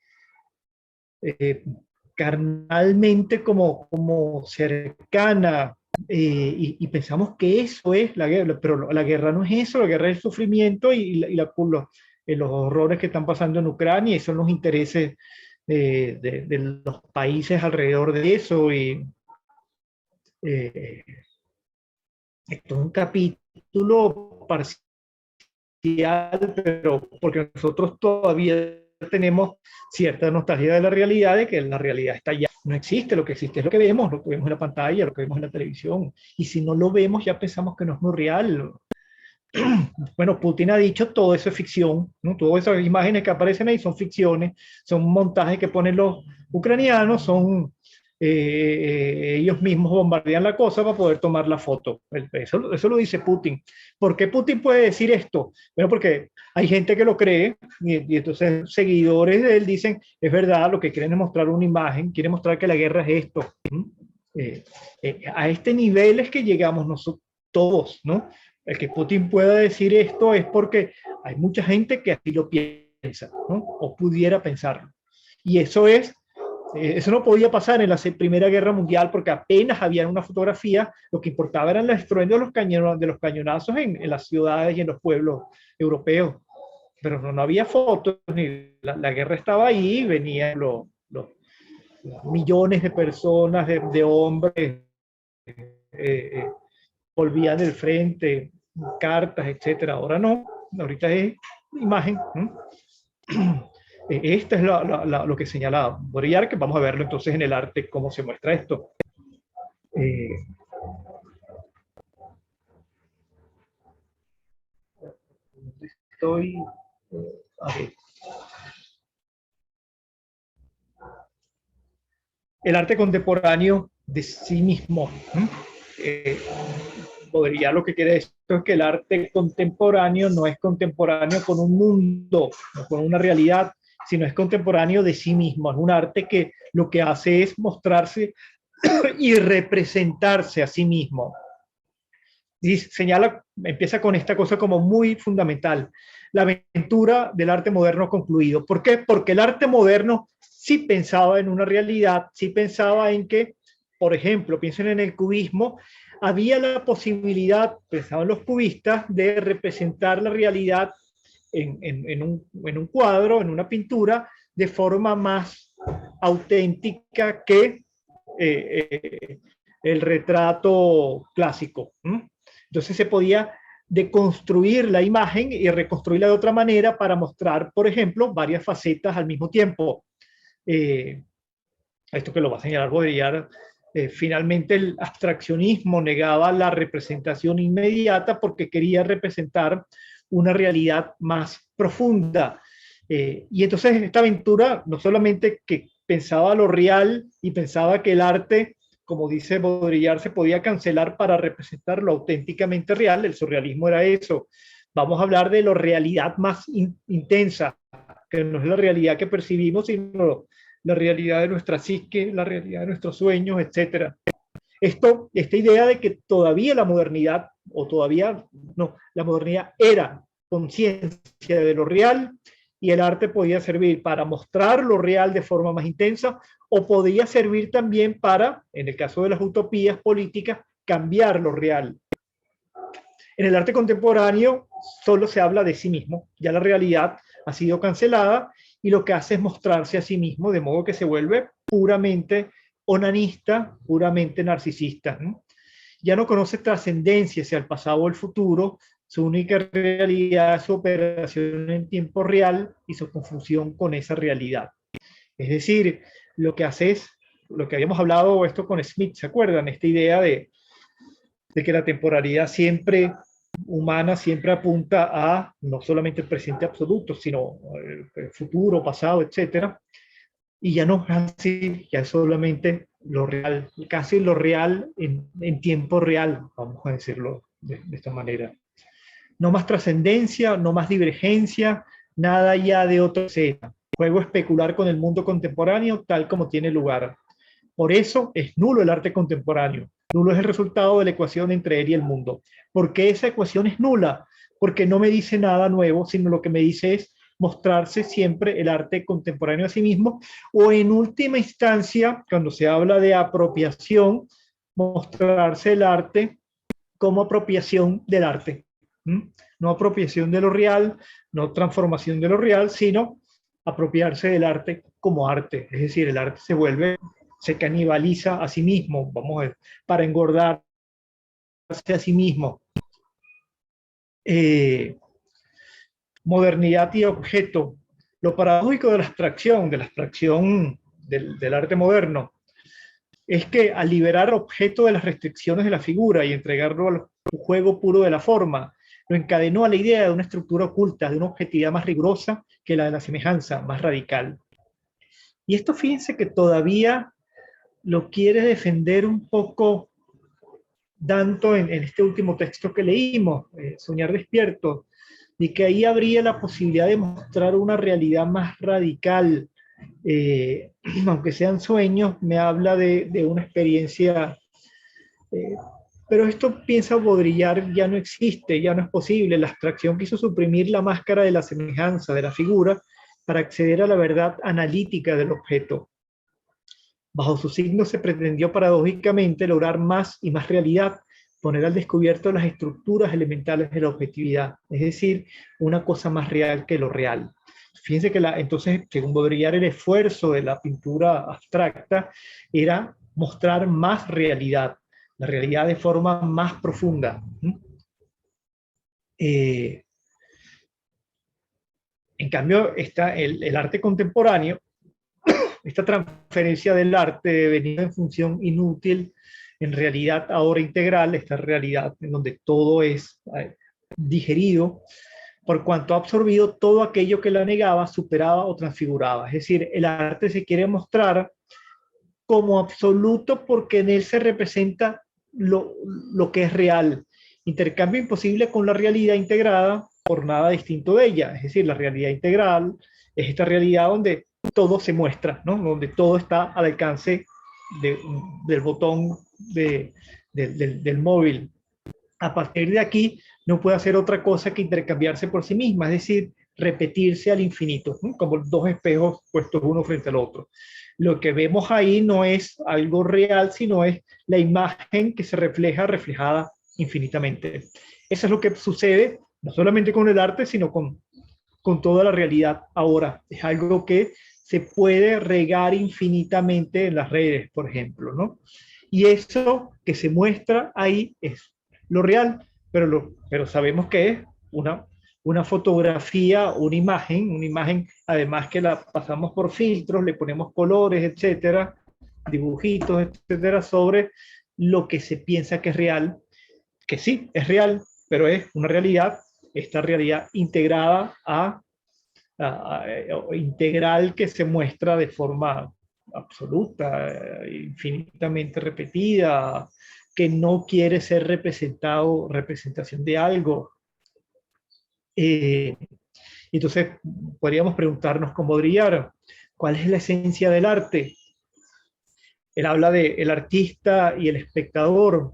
carnalmente como cercana, y pensamos que eso es la guerra, pero la guerra no es eso, la guerra es el sufrimiento los horrores que están pasando en Ucrania, y son los intereses de los países alrededor de eso. Y esto es un capítulo parcial, pero porque nosotros todavía tenemos cierta nostalgia de la realidad, de que la realidad está allá, no existe, lo que existe es lo que vemos en la pantalla, lo que vemos en la televisión, y si no lo vemos ya pensamos que no es muy real. Bueno, Putin ha dicho todo eso es ficción, ¿no? Todas esas imágenes que aparecen ahí son ficciones, son montajes que ponen los ucranianos, ellos mismos bombardean la cosa para poder tomar la foto. Eso lo dice Putin. ¿Por qué Putin puede decir esto? Bueno, porque hay gente que lo cree, y entonces seguidores de él dicen, es verdad, lo que quieren es mostrar una imagen, quieren mostrar que la guerra es esto. A este nivel es que llegamos nosotros todos, ¿no? El que Putin pueda decir esto es porque hay mucha gente que así lo piensa, ¿no? O pudiera pensarlo. Y eso no podía pasar en la Primera Guerra Mundial, porque apenas había una fotografía, lo que importaba eran el estruendo de los cañonazos en las ciudades y en los pueblos europeos. Pero no había fotos, ni la guerra estaba ahí, venían los millones de personas, de hombres, volvían del frente, cartas, etcétera. Ahora no, ahorita es imagen, ¿no? Esta es lo que señala Baudrillard, que vamos a verlo entonces en el arte, cómo se muestra esto. Estoy... a ver. El arte contemporáneo de sí mismo. Baudrillard lo que quiere decir es que el arte contemporáneo no es contemporáneo con un mundo, no con una realidad, sino es contemporáneo de sí mismo. Es un arte que lo que hace es mostrarse y representarse a sí mismo. Y empieza con esta cosa como muy fundamental: la aventura del arte moderno concluido. ¿Por qué? Porque el arte moderno sí pensaba en una realidad, sí pensaba en que, por ejemplo, piensen en el cubismo, había la posibilidad, pensaban los cubistas, de representar la realidad en un cuadro, en una pintura, de forma más auténtica que el retrato clásico. Entonces se podía deconstruir la imagen y reconstruirla de otra manera para mostrar, por ejemplo, varias facetas al mismo tiempo. Esto que lo va a señalar Baudrillard. Finalmente el abstraccionismo negaba la representación inmediata porque quería representar una realidad más profunda. Y entonces esta aventura no solamente que pensaba lo real y pensaba que el arte, como dice Baudrillard, se podía cancelar para representar lo auténticamente real. El surrealismo era eso. Vamos a hablar de la realidad más intensa, que no es la realidad que percibimos, sino la realidad de nuestra psique, la realidad de nuestros sueños, etcétera. Esta idea de que todavía la modernidad, o todavía no, la modernidad era conciencia de lo real, y el arte podía servir para mostrar lo real de forma más intensa, o podía servir también para, en el caso de las utopías políticas, cambiar lo real. En el arte contemporáneo solo se habla de sí mismo, ya la realidad ha sido cancelada y lo que hace es mostrarse a sí mismo, de modo que se vuelve puramente onanista, puramente narcisista, ¿no? Ya no conoce trascendencia hacia el pasado o el futuro, su única realidad es su operación en tiempo real y su confusión con esa realidad. Es decir, lo que hace es, lo que habíamos hablado esto con Smith, ¿se acuerdan? Esta idea de que la temporalidad siempre humana siempre apunta a no solamente el presente absoluto, sino el futuro, pasado, etcétera. Y ya no es así, ya es solamente lo real, casi lo real en tiempo real, vamos a decirlo de esta manera. No más trascendencia, no más divergencia, nada ya de otra escena. Juego especular con el mundo contemporáneo tal como tiene lugar. Por eso es nulo el arte contemporáneo. Nulo es el resultado de la ecuación entre él y el mundo. ¿Por qué esa ecuación es nula? Porque no me dice nada nuevo, sino lo que me dice es mostrarse siempre el arte contemporáneo a sí mismo, o en última instancia, cuando se habla de apropiación, mostrarse el arte como apropiación del arte. No apropiación de lo real, no transformación de lo real, sino apropiarse del arte como arte. Es decir, el arte se canibaliza a sí mismo, vamos a ver, para engordarse a sí mismo. Modernidad y objeto. Lo paradójico de la abstracción del arte moderno, es que al liberar objeto de las restricciones de la figura y entregarlo al juego puro de la forma, lo encadenó a la idea de una estructura oculta, de una objetividad más rigurosa que la de la semejanza, más radical. Y esto, fíjense que todavía lo quiere defender un poco Danto en este último texto que leímos, Soñar despierto, y que ahí habría la posibilidad de mostrar una realidad más radical, aunque sean sueños, me habla de una experiencia, pero esto, piensa Baudrillard, ya no existe, ya no es posible. La abstracción quiso suprimir la máscara de la semejanza, de la figura, para acceder a la verdad analítica del objeto. Bajo su signo se pretendió paradójicamente lograr más y más realidad, poner al descubierto las estructuras elementales de la objetividad, es decir, una cosa más real que lo real. Fíjense que entonces, según Baudrillard, el esfuerzo de la pintura abstracta era mostrar más realidad, la realidad de forma más profunda. En cambio, el arte contemporáneo, esta transferencia del arte devenida en función inútil, en realidad ahora integral, esta realidad en donde todo es digerido, por cuanto ha absorbido todo aquello que la negaba, superaba o transfiguraba. Es decir, el arte se quiere mostrar como absoluto porque en él se representa lo que es real. Intercambio imposible con la realidad integrada por nada distinto de ella. Es decir, la realidad integral es esta realidad donde todo se muestra, ¿no? Donde todo está al alcance del botón del móvil. A partir de aquí no puede hacer otra cosa que intercambiarse por sí misma, es decir, repetirse al infinito, ¿no? Como dos espejos puestos uno frente al otro. Lo que vemos ahí no es algo real, sino es la imagen que se reflejada infinitamente. Eso es lo que sucede no solamente con el arte, sino con toda la realidad ahora. Es algo que se puede regar infinitamente en las redes, por ejemplo, ¿no? Y eso que se muestra ahí es lo real, pero sabemos que es una fotografía, una imagen, además que la pasamos por filtros, le ponemos colores, etcétera, dibujitos, etcétera, sobre lo que se piensa que es real, que sí, es real, pero es una realidad, esta realidad integrada a integral que se muestra de forma absoluta, infinitamente repetida, que no quiere ser representación de algo. Entonces, podríamos preguntarnos con Baudrillard, ¿cuál es la esencia del arte? Él habla de el artista y el espectador.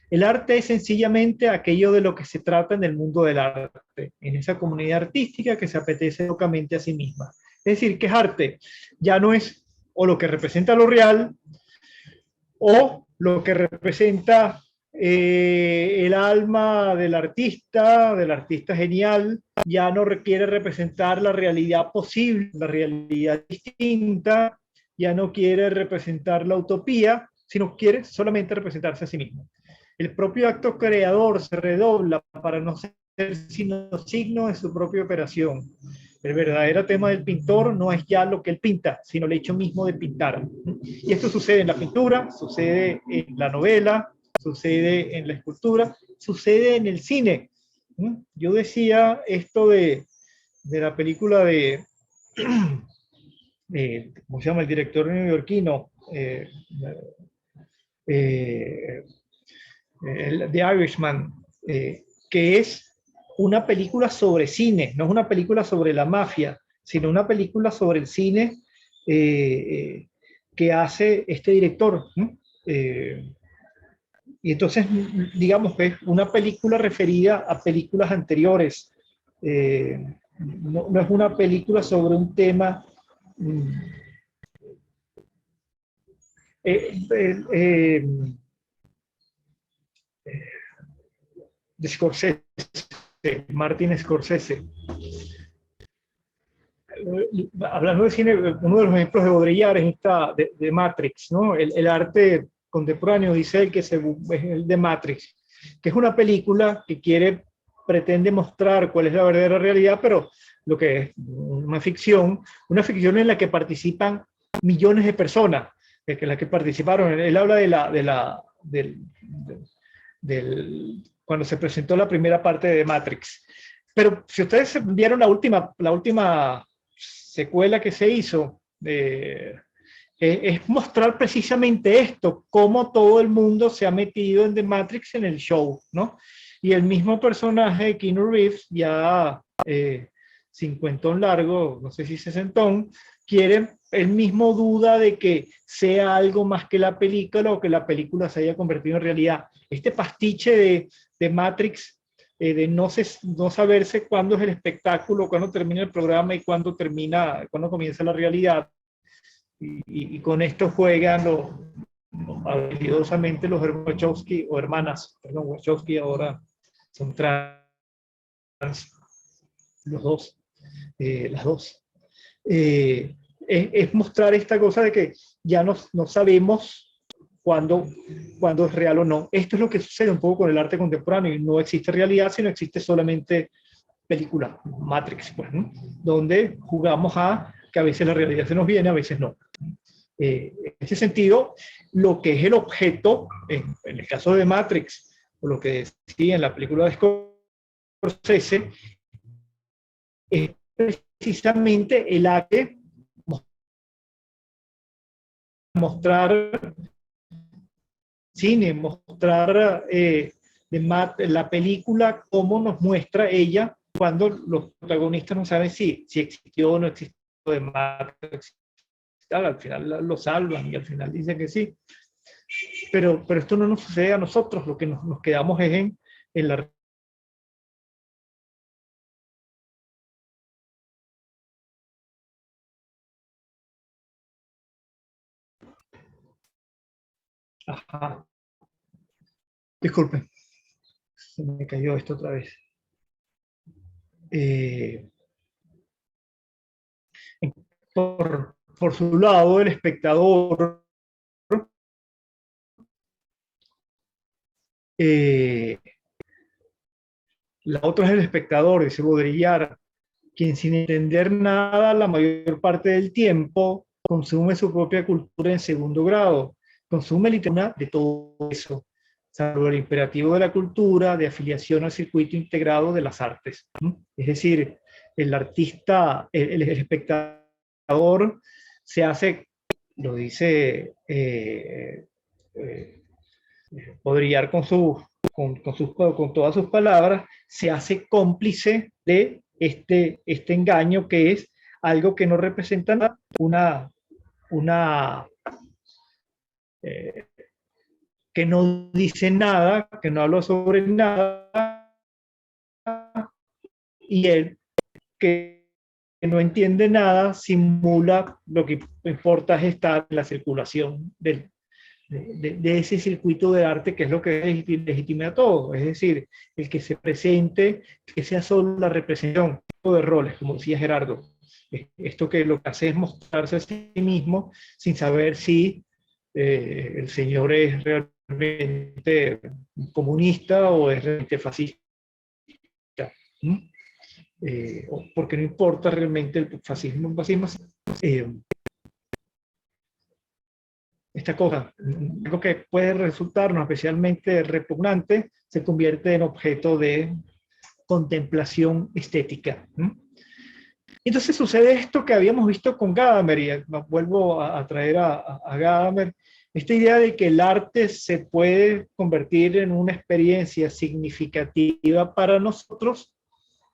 El arte es sencillamente aquello de lo que se trata en el mundo del arte, en esa comunidad artística que se apetece locamente a sí misma. Es decir, ¿qué es arte? Ya no es o lo que representa lo real, o lo que representa el alma del artista genial, ya no requiere representar la realidad posible, la realidad distinta, ya no quiere representar la utopía, sino quiere solamente representarse a sí mismo. El propio acto creador se redobla para no ser sino signo de su propia operación. El verdadero tema del pintor no es ya lo que él pinta, sino el hecho mismo de pintar. Y esto sucede en la pintura, sucede en la novela, sucede en la escultura, sucede en el cine. Yo decía esto de la película ¿cómo se llama? El director neoyorquino, The Irishman, que es una película sobre cine, no es una película sobre la mafia, sino una película sobre el cine que hace este director. Y entonces, digamos que es una película referida a películas anteriores. No es una película sobre un tema de Scorsese, Martin Scorsese. Hablando de cine, uno de los ejemplos de Baudrillard es esta de Matrix, ¿no? El arte contemporáneo, dice él, que es el de Matrix, que es una película que pretende mostrar cuál es la verdadera realidad, pero lo que es una ficción en la que participan millones de personas, en la que participaron. Él habla cuando se presentó la primera parte de Matrix. Pero si ustedes vieron la última secuela que se hizo, es mostrar precisamente esto, cómo todo el mundo se ha metido en The Matrix en el show, ¿no? Y el mismo personaje de Keanu Reeves, ya cincuentón largo, no sé si sesentón, él mismo duda de que sea algo más que la película o que la película se haya convertido en realidad. Este pastiche de Matrix, de no saberse cuándo es el espectáculo, cuándo termina el programa y cuándo comienza la realidad. Y con esto juegan habilidosamente los hermanos Wachowski, o hermanas, perdón, Wachowski ahora son trans, los dos, las dos. Es mostrar esta cosa de que ya no sabemos cuándo es real o no. Esto es lo que sucede un poco con el arte contemporáneo, y no existe realidad, sino existe solamente película, Matrix, pues, ¿no? Donde jugamos a que a veces la realidad se nos viene, a veces no. En ese sentido, lo que es el objeto, en el caso de Matrix, o lo que decía en la película de Scorsese, es precisamente el arte mostrar cine, mostrar la película, cómo nos muestra ella cuando los protagonistas no saben si existió o no existió de Matrix. Al final lo salvan y al final dicen que sí. Pero esto no nos sucede a nosotros, lo que nos quedamos es en la... Ajá. Disculpen, se me cayó esto otra vez. Por su lado, el espectador la otra es el espectador, dice Baudrillard, quien sin entender nada la mayor parte del tiempo consume su propia cultura en segundo grado, consume literatura de todo eso, salvo el imperativo de la cultura de afiliación al circuito integrado de las artes. Es decir, el artista, el espectador se hace, lo dice Baudrillard con todas sus palabras, se hace cómplice de este engaño que es algo que no representa nada, una que no dice nada, que no habla sobre nada, y él que no entiende nada simula lo que importa es estar en la circulación de ese circuito de arte que es lo que legitima todo, es decir, el que se presente, que sea solo la representación de roles, como decía Gerardo. Esto que lo que hace es mostrarse a sí mismo sin saber si el señor es realmente comunista o es realmente fascista. Porque no importa realmente el fascismo, esta cosa, algo que puede resultarnos especialmente repugnante, se convierte en objeto de contemplación estética. Entonces sucede esto que habíamos visto con Gadamer, y vuelvo a traer a Gadamer, esta idea de que el arte se puede convertir en una experiencia significativa para nosotros,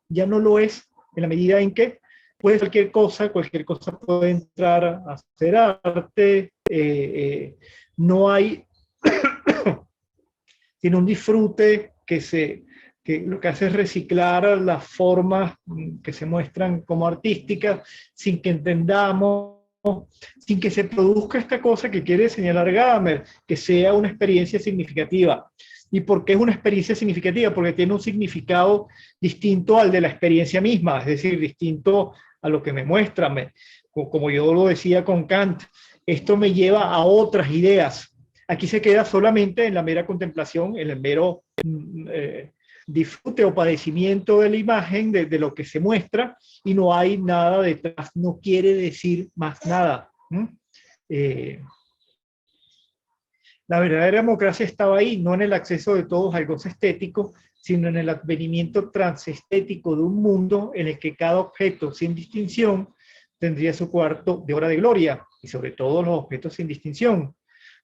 ya no lo es en la medida en que cualquier cosa puede entrar a hacer arte, no hay sino un disfrute que lo que hace es reciclar las formas que se muestran como artísticas sin que entendamos, sin que se produzca esta cosa que quiere señalar Gadamer, que sea una experiencia significativa. ¿Y por qué es una experiencia significativa? Porque tiene un significado distinto al de la experiencia misma, es decir, distinto a lo que me muestra. Como yo lo decía con Kant, esto me lleva a otras ideas. Aquí se queda solamente en la mera contemplación, en el mero disfrute o padecimiento de la imagen, de lo que se muestra, y no hay nada detrás, no quiere decir más nada. La verdadera democracia estaba ahí, no en el acceso de todos al goce estético, sino en el advenimiento transestético de un mundo en el que cada objeto, sin distinción, tendría su cuarto de hora de gloria, y sobre todo los objetos sin distinción.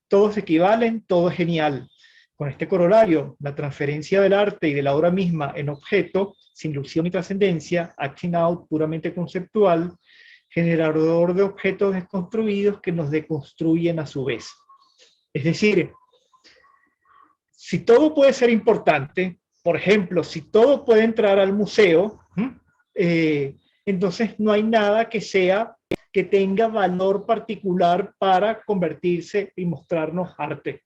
Todos equivalen, todo es genial. Con este corolario, la transferencia del arte y de la obra misma en objeto, sin ilusión y trascendencia, acting out puramente conceptual, generador de objetos desconstruidos que nos deconstruyen a su vez. Es decir, si todo puede ser importante, por ejemplo, si todo puede entrar al museo, entonces no hay nada que tenga valor particular para convertirse y mostrarnos arte.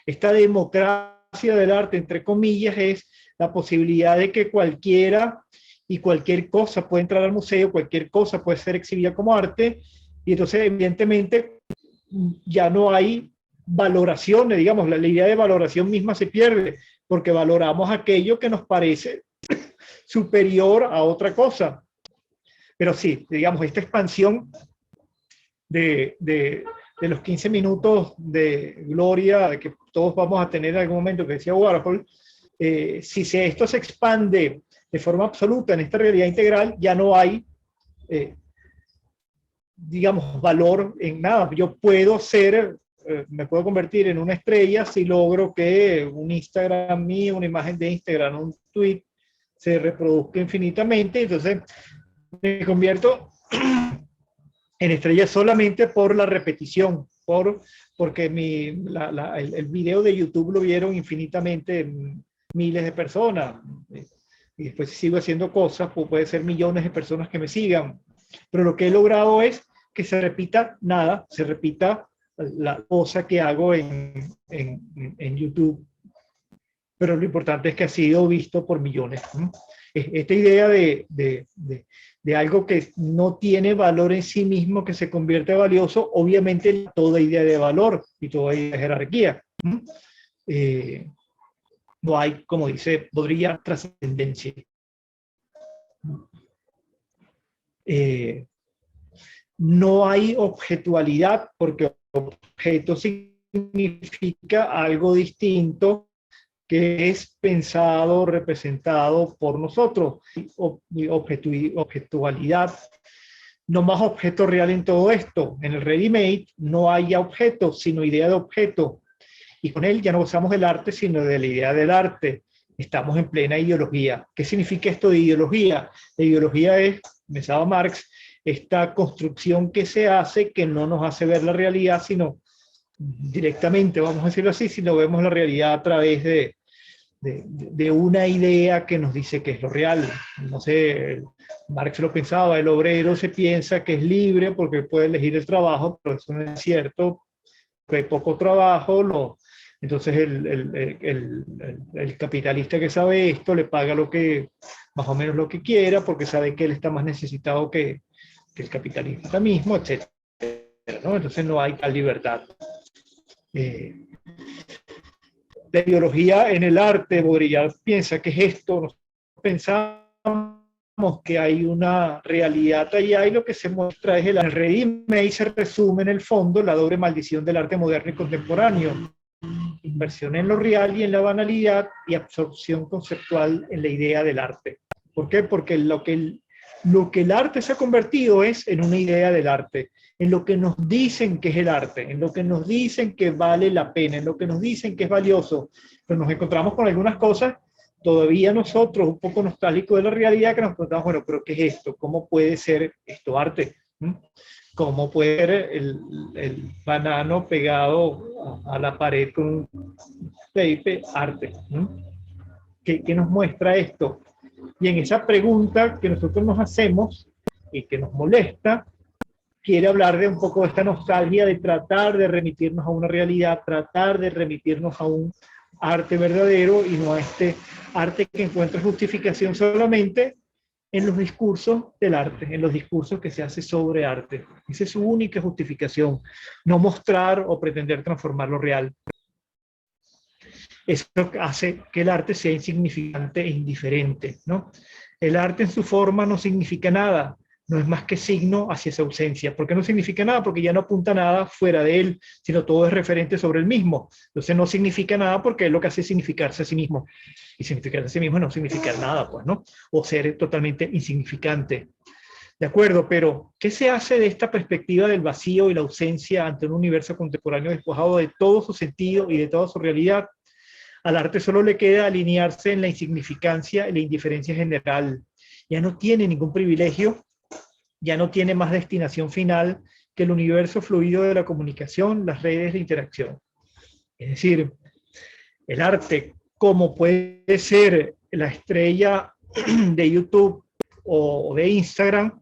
Esta democracia del arte, entre comillas, es la posibilidad de que cualquiera y cualquier cosa puede entrar al museo, cualquier cosa puede ser exhibida como arte, y entonces evidentemente ya no hay valoraciones, digamos, la idea de valoración misma se pierde, porque valoramos aquello que nos parece superior a otra cosa. Pero sí, digamos, esta expansión de los 15 minutos de gloria que todos vamos a tener en algún momento, que decía Warhol, si esto se expande de forma absoluta en esta realidad integral, ya no hay, digamos, valor en nada. Yo puedo ser, me puedo convertir en una estrella si logro que un Instagram mío, una imagen de Instagram, un tweet, se reproduzca infinitamente, entonces me convierto en estrella solamente por la repetición, porque el video de YouTube lo vieron infinitamente miles de personas, y después si sigo haciendo cosas, pues puede ser millones de personas que me sigan, pero lo que he logrado es que se repita nada, se repita la cosa que hago en YouTube, pero lo importante es que ha sido visto por millones. Esta idea de algo que no tiene valor en sí mismo, que se convierte valioso, obviamente toda idea de valor y toda idea de jerarquía. No hay, como dice Baudrillard, trascendencia. No hay objetualidad, porque objeto significa algo distinto que es pensado, representado por nosotros. Objetualidad, no más objeto real en todo esto. En el ready-made no hay objeto, sino idea de objeto. Y con él ya no gozamos del arte, sino de la idea del arte. Estamos en plena ideología. ¿Qué significa esto de ideología? La ideología es, pensaba Marx, esta construcción que se hace que no nos hace ver la realidad, sino directamente, vamos a decirlo así, sino vemos la realidad a través de una idea que nos dice que es lo real. No sé, Marx lo pensaba, el obrero se piensa que es libre porque puede elegir el trabajo, pero eso no es cierto, que hay poco trabajo, entonces el capitalista que sabe esto le paga más o menos lo que quiera, porque sabe que él está más necesitado que el capitalista mismo, etc. ¿no? Entonces no hay tal libertad. La ideología en el arte, Baudrillard piensa que es esto, nosotros pensamos que hay una realidad allá y lo que se muestra es el ready-made, se resume en el fondo la doble maldición del arte moderno y contemporáneo. Inversión en lo real y en la banalidad y absorción conceptual en la idea del arte. ¿Por qué? Porque lo que el arte se ha convertido es en una idea del arte, en lo que nos dicen que es el arte, en lo que nos dicen que vale la pena, en lo que nos dicen que es valioso. Pero nos encontramos con algunas cosas, todavía nosotros, un poco nostálgicos de la realidad, que nos preguntamos, bueno, pero ¿qué es esto? ¿Cómo puede ser esto arte? ¿Cómo puede ser el banano pegado a la pared con un tape arte? ¿Qué nos muestra esto? Y en esa pregunta que nosotros nos hacemos y que nos molesta, quiere hablar de un poco de esta nostalgia de tratar de remitirnos a una realidad, tratar de remitirnos a un arte verdadero y no a este arte que encuentra justificación solamente en los discursos del arte, en los discursos que se hace sobre arte. Esa es su única justificación, no mostrar o pretender transformar lo real. Eso hace que el arte sea insignificante e indiferente, ¿no? El arte en su forma no significa nada, no es más que signo hacia esa ausencia. ¿Por qué no significa nada? Porque ya no apunta nada fuera de él, sino todo es referente sobre el mismo. Entonces no significa nada porque es lo que hace significarse a sí mismo. Y significarse a sí mismo no significar nada, pues, ¿no? O ser totalmente insignificante. De acuerdo, pero ¿qué se hace de esta perspectiva del vacío y la ausencia ante un universo contemporáneo despojado de todo su sentido y de toda su realidad? Al arte solo le queda alinearse en la insignificancia y la indiferencia general. Ya no tiene ningún privilegio, ya no tiene más destinación final que el universo fluido de la comunicación, las redes de interacción. Es decir, el arte, como puede ser la estrella de YouTube o de Instagram,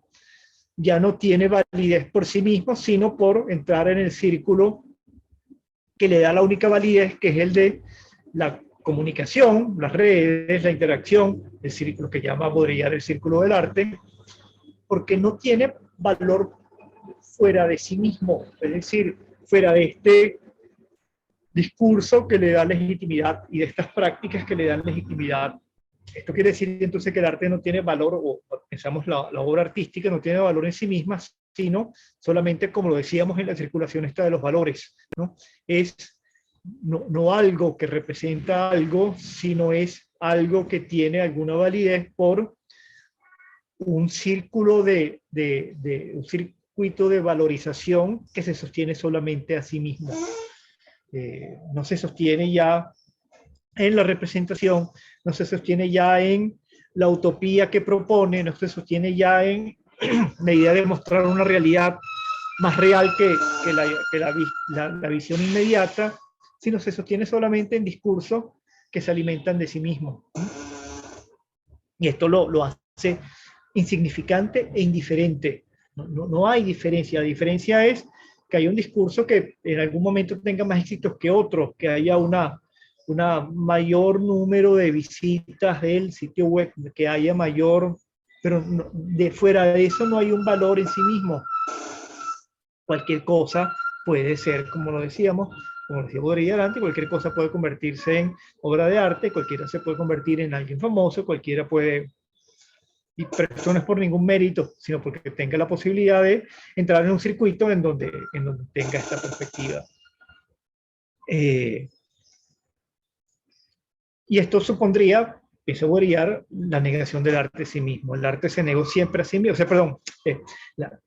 ya no tiene validez por sí mismo, sino por entrar en el círculo que le da la única validez, que es el de la comunicación, las redes, la interacción, el círculo que llama Baudrillard el círculo del arte, porque no tiene valor fuera de sí mismo, es decir, fuera de este discurso que le da legitimidad y de estas prácticas que le dan legitimidad. Esto quiere decir entonces que el arte no tiene valor, o pensamos la obra artística no tiene valor en sí misma, sino solamente, como lo decíamos en la circulación esta de los valores, ¿no? Es no algo que representa algo, sino es algo que tiene alguna validez por un círculo un circuito de valorización que se sostiene solamente a sí mismo. No se sostiene ya en la representación, no se sostiene ya en la utopía que propone, no se sostiene ya en la idea de mostrar una realidad más real que la visión inmediata, sino se sostiene solamente en discursos que se alimentan de sí mismos. Y esto lo hace insignificante e indiferente. No hay diferencia. La diferencia es que hay un discurso que en algún momento tenga más éxitos que otros, que haya una mayor número de visitas del sitio web, que haya mayor, pero de fuera de eso no hay un valor en sí mismo. Cualquier cosa puede ser, como lo decíamos, como decía Baudrillard antes, cualquier cosa puede convertirse en obra de arte, cualquiera se puede convertir en alguien famoso, cualquiera puede, pero esto no es por ningún mérito, sino porque tenga la posibilidad de entrar en un circuito en donde tenga esta perspectiva. Y esto supondría, pienso Baudrillard, la negación del arte a sí mismo. El arte se negó siempre a sí mismo. O sea, perdón,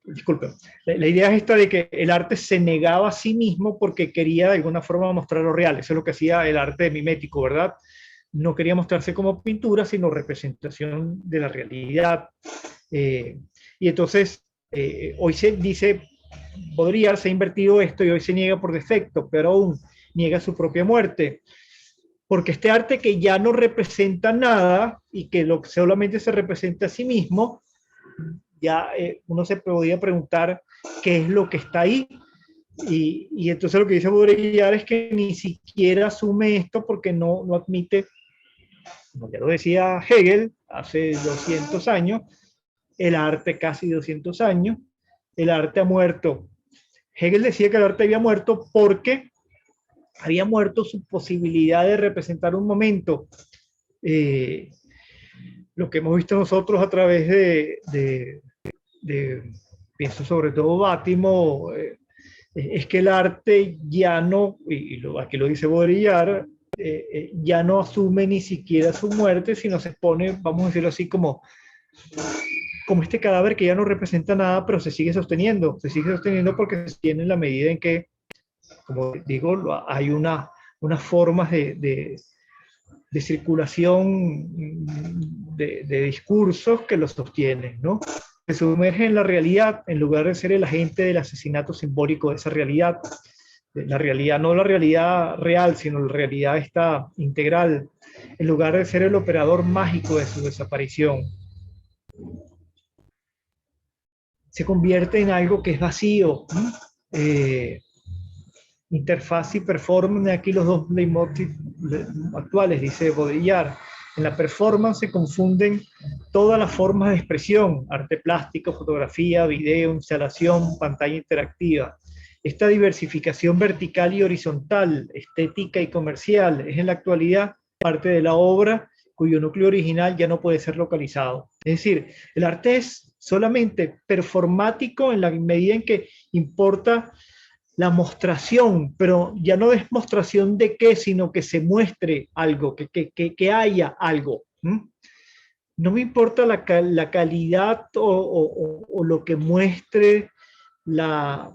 disculpe. La idea es esta de que el arte se negaba a sí mismo porque quería de alguna forma mostrar lo real. Eso es lo que hacía el arte mimético, ¿verdad? No quería mostrarse como pintura, sino representación de la realidad. Y entonces, hoy se dice, Baudrillard se ha invertido esto y hoy se niega por defecto, pero aún niega su propia muerte. Porque este arte que ya no representa nada y que solamente se representa a sí mismo, ya uno se podría preguntar qué es lo que está ahí. Y entonces lo que dice Baudrillard es que ni siquiera asume esto porque no admite, como ya lo decía Hegel hace 200 años, el arte casi 200 años, el arte ha muerto. Hegel decía que el arte había muerto porque había muerto su posibilidad de representar un momento. Lo que hemos visto nosotros a través de pienso sobre todo Bátimo, es que el arte ya no, aquí lo dice Baudrillard, ya no asume ni siquiera su muerte, sino se pone, vamos a decirlo así, como este cadáver que ya no representa nada, pero se sigue sosteniendo porque se sostiene en la medida en que, como digo, hay unas formas de circulación de discursos que lo sostienen, ¿no? Se sumerge en la realidad en lugar de ser el agente del asesinato simbólico de esa realidad. La realidad, no la realidad real, sino la realidad esta integral, en lugar de ser el operador mágico de su desaparición. Se convierte en algo que es vacío. Interfaz y performance, aquí los dos leitmotiv actuales, dice Baudrillard. En la performance se confunden todas las formas de expresión, arte plástico, fotografía, video, instalación, pantalla interactiva. Esta diversificación vertical y horizontal, estética y comercial, es en la actualidad parte de la obra cuyo núcleo original ya no puede ser localizado. Es decir, el arte es solamente performático en la medida en que importa la mostración, pero ya no es mostración de qué, sino que se muestre algo, que haya algo. No me importa la calidad o lo que muestre la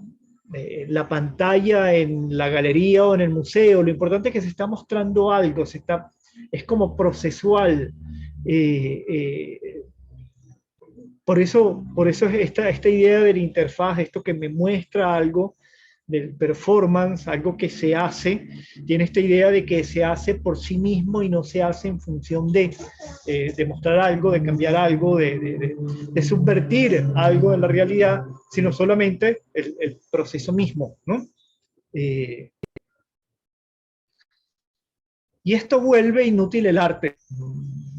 pantalla en la galería o en el museo. Lo importante es que se está mostrando algo, es como procesual. Por eso es esta idea de la interfaz, esto que me muestra algo, del performance, algo que se hace, tiene esta idea de que se hace por sí mismo y no se hace en función de mostrar algo, de cambiar algo, de subvertir algo en la realidad, sino solamente el proceso mismo, ¿no? Y esto vuelve inútil el arte.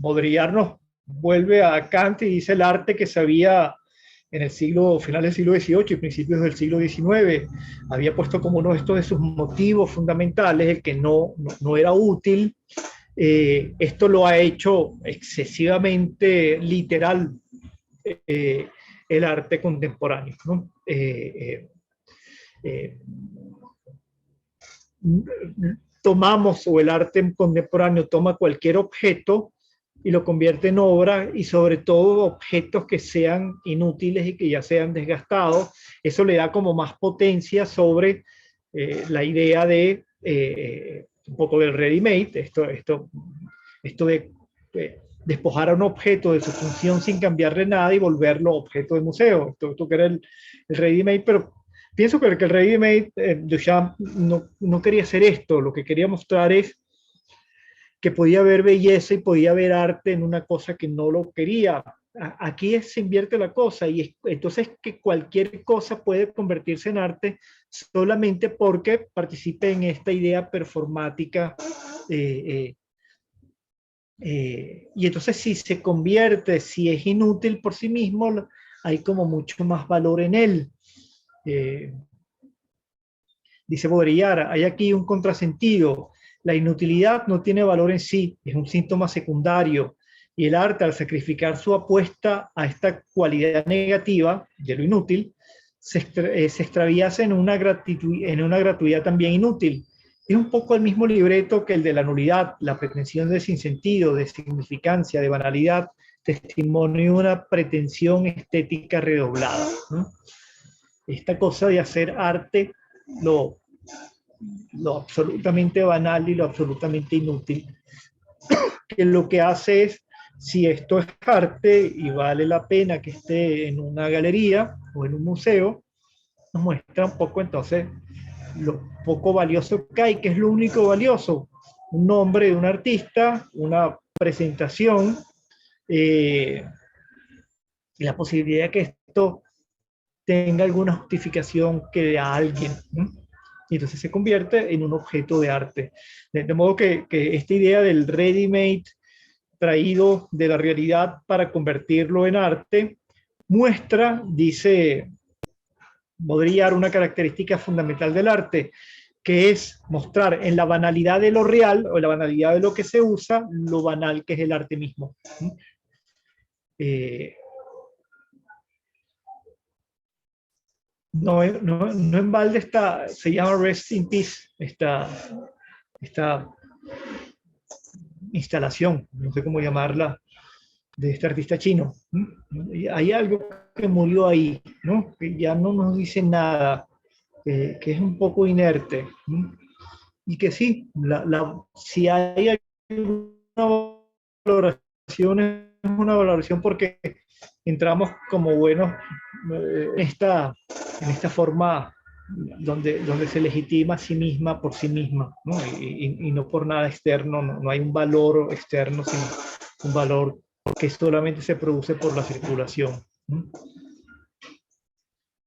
Baudrillard nos vuelve a Kant y dice el arte que se había en el final del siglo XVIII y principios del siglo XIX, había puesto como uno de sus motivos fundamentales el que no era útil. Esto lo ha hecho excesivamente literal el arte contemporáneo, ¿no? Tomamos, o el arte contemporáneo toma cualquier objeto y lo convierte en obra, y sobre todo objetos que sean inútiles y que ya sean desgastados. Eso le da como más potencia sobre la idea de un poco del ready-made, esto de despojar a un objeto de su función sin cambiarle nada y volverlo objeto de museo. Esto que era el ready-made, pero pienso que el ready-made, Duchamp no quería hacer esto. Lo que quería mostrar es que podía haber belleza y podía haber arte en una cosa que no lo quería. Aquí se invierte la cosa, y entonces que cualquier cosa puede convertirse en arte solamente porque participe en esta idea performática. Y entonces si se convierte, si es inútil por sí mismo, hay como mucho más valor en él. Dice Baudrillard, hay aquí un contrasentido. La inutilidad no tiene valor en sí, es un síntoma secundario, y el arte, al sacrificar su apuesta a esta cualidad negativa de lo inútil, se extraviase en una gratuidad también inútil. es un poco el mismo libreto que el de la nulidad, la pretensión de sinsentido, de significancia, de banalidad, testimonio de una pretensión estética redoblada, ¿no? Esta cosa de hacer arte, lo absolutamente banal y lo absolutamente inútil, que lo que hace es, si esto es arte y vale la pena que esté en una galería o en un museo, nos muestra un poco entonces lo poco valioso que hay, que es lo único valioso: un nombre de un artista, una presentación, y la posibilidad de que esto tenga alguna justificación que de alguien, ¿no? Y entonces se convierte en un objeto de arte. De modo que esta idea del ready-made traído de la realidad para convertirlo en arte muestra, dice Baudrillard, una característica fundamental del arte, que es mostrar en la banalidad de lo real o en la banalidad de lo que se usa, lo banal que es el arte mismo. No en balde se llama Rest in Peace, esta instalación, no sé cómo llamarla, de este artista chino. Hay algo que murió ahí, ¿no? Que ya no nos dice nada, que es un poco inerte, y que sí, si hay alguna valoración, es una valoración porque entramos como buenos en esta forma donde se legitima a sí misma por sí misma, ¿no? Y no por nada externo, no hay un valor externo, sino un valor que solamente se produce por la circulación.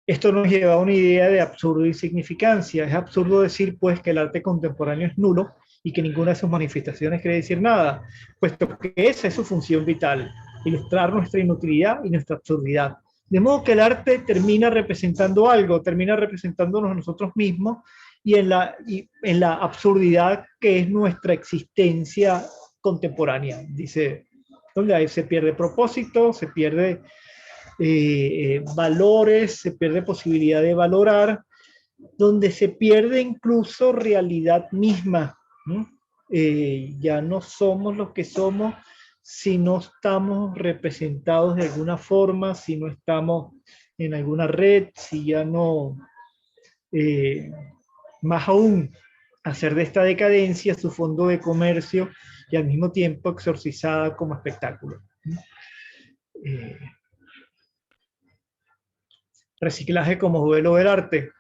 Esto nos lleva a una idea de absurdo y significancia. Es absurdo decir, pues, que el arte contemporáneo es nulo y que ninguna de sus manifestaciones quiere decir nada, puesto que esa es su función vital: ilustrar nuestra inutilidad y nuestra absurdidad. De modo que el arte termina representando algo, termina representándonos a nosotros mismos y en la absurdidad que es nuestra existencia contemporánea. Dice, donde ahí se pierde propósito, se pierde valores, se pierde posibilidad de valorar, donde se pierde incluso realidad misma, ¿no? Ya no somos lo que somos si no estamos representados de alguna forma, si no estamos en alguna red, si ya no, más aún, hacer de esta decadencia su fondo de comercio y al mismo tiempo exorcizada como espectáculo. Reciclaje como modelo del arte.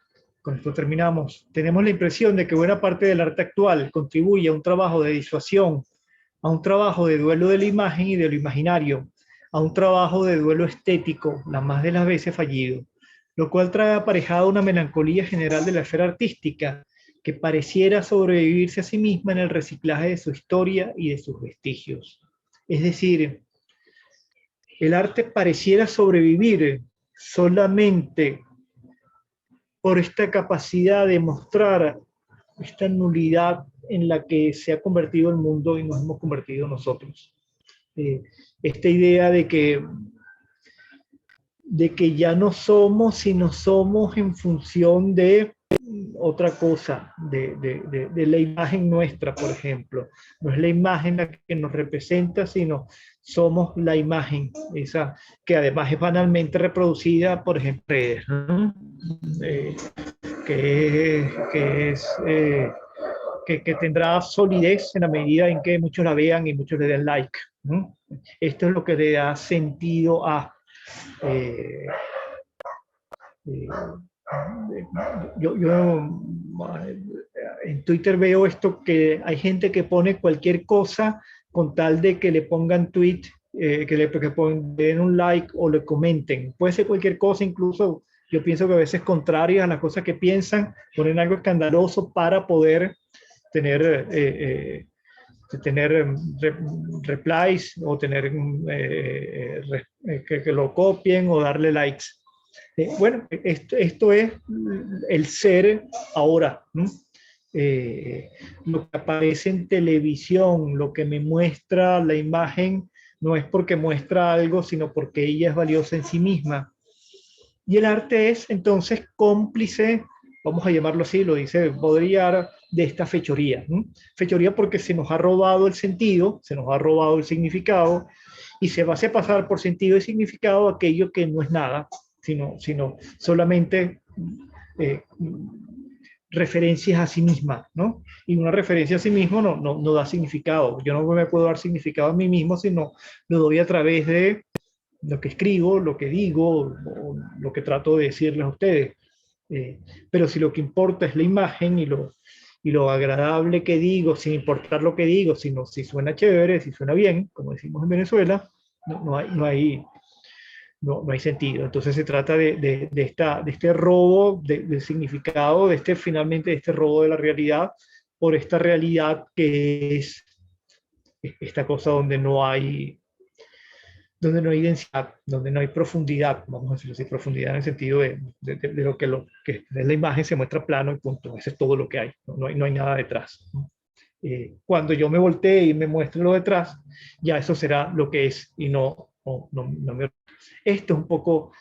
Con esto terminamos. Tenemos la impresión de que buena parte del arte actual contribuye a un trabajo de disuasión, a un trabajo de duelo de la imagen y de lo imaginario, a un trabajo de duelo estético, las más de las veces fallido, lo cual trae aparejada una melancolía general de la esfera artística, que pareciera sobrevivirse a sí misma en el reciclaje de su historia y de sus vestigios. Es decir, el arte pareciera sobrevivir solamente por esta capacidad de mostrar esta nulidad en la que se ha convertido el mundo y nos hemos convertido nosotros. Esta idea de que ya no somos, sino somos en función de otra cosa, de la imagen nuestra, por ejemplo. No es la imagen la que nos representa, sino somos la imagen, esa que además es banalmente reproducida, por ejemplo, en redes, ¿no? Que tendrá solidez en la medida en que muchos la vean y muchos le den like, ¿no? Esto es lo que le da sentido a yo en Twitter veo esto, que hay gente que pone cualquier cosa con tal de que le pongan tweet, que le den un like o le comenten. Puede ser cualquier cosa, incluso yo pienso que a veces contrarias a las cosas que piensan, ponen algo escandaloso para poder tener replies o tener que lo copien o darle likes. Bueno, esto es el ser ahora, ¿no? Lo que aparece en televisión, lo que me muestra la imagen, no es porque muestra algo, sino porque ella es valiosa en sí misma. Y el arte es entonces cómplice, vamos a llamarlo así, lo dice Baudrillard, de esta fechoría. ¿No? Fechoría porque se nos ha robado el sentido, se nos ha robado el significado, y se va a hacer pasar por sentido y significado aquello que no es nada, sino solamente referencias a sí misma, ¿no? Y una referencia a sí mismo no da significado. Yo no me puedo dar significado a mí mismo, sino lo doy a través de lo que escribo, lo que digo, o lo que trato de decirles a ustedes. Pero si lo que importa es la imagen y lo agradable que digo, sin importar lo que digo, sino si suena chévere, si suena bien, como decimos en Venezuela, no hay sentido. Entonces se trata de este robo de significado, finalmente de este robo de la realidad, por esta realidad que es esta cosa donde no hay densidad, donde no hay profundidad, vamos a decirlo así, profundidad en el sentido de lo que es la imagen, se muestra plano y punto, eso es todo lo que hay, no hay nada detrás. Cuando yo me voltee y me muestre lo detrás, ya eso será lo que es y no me... Esto es un poco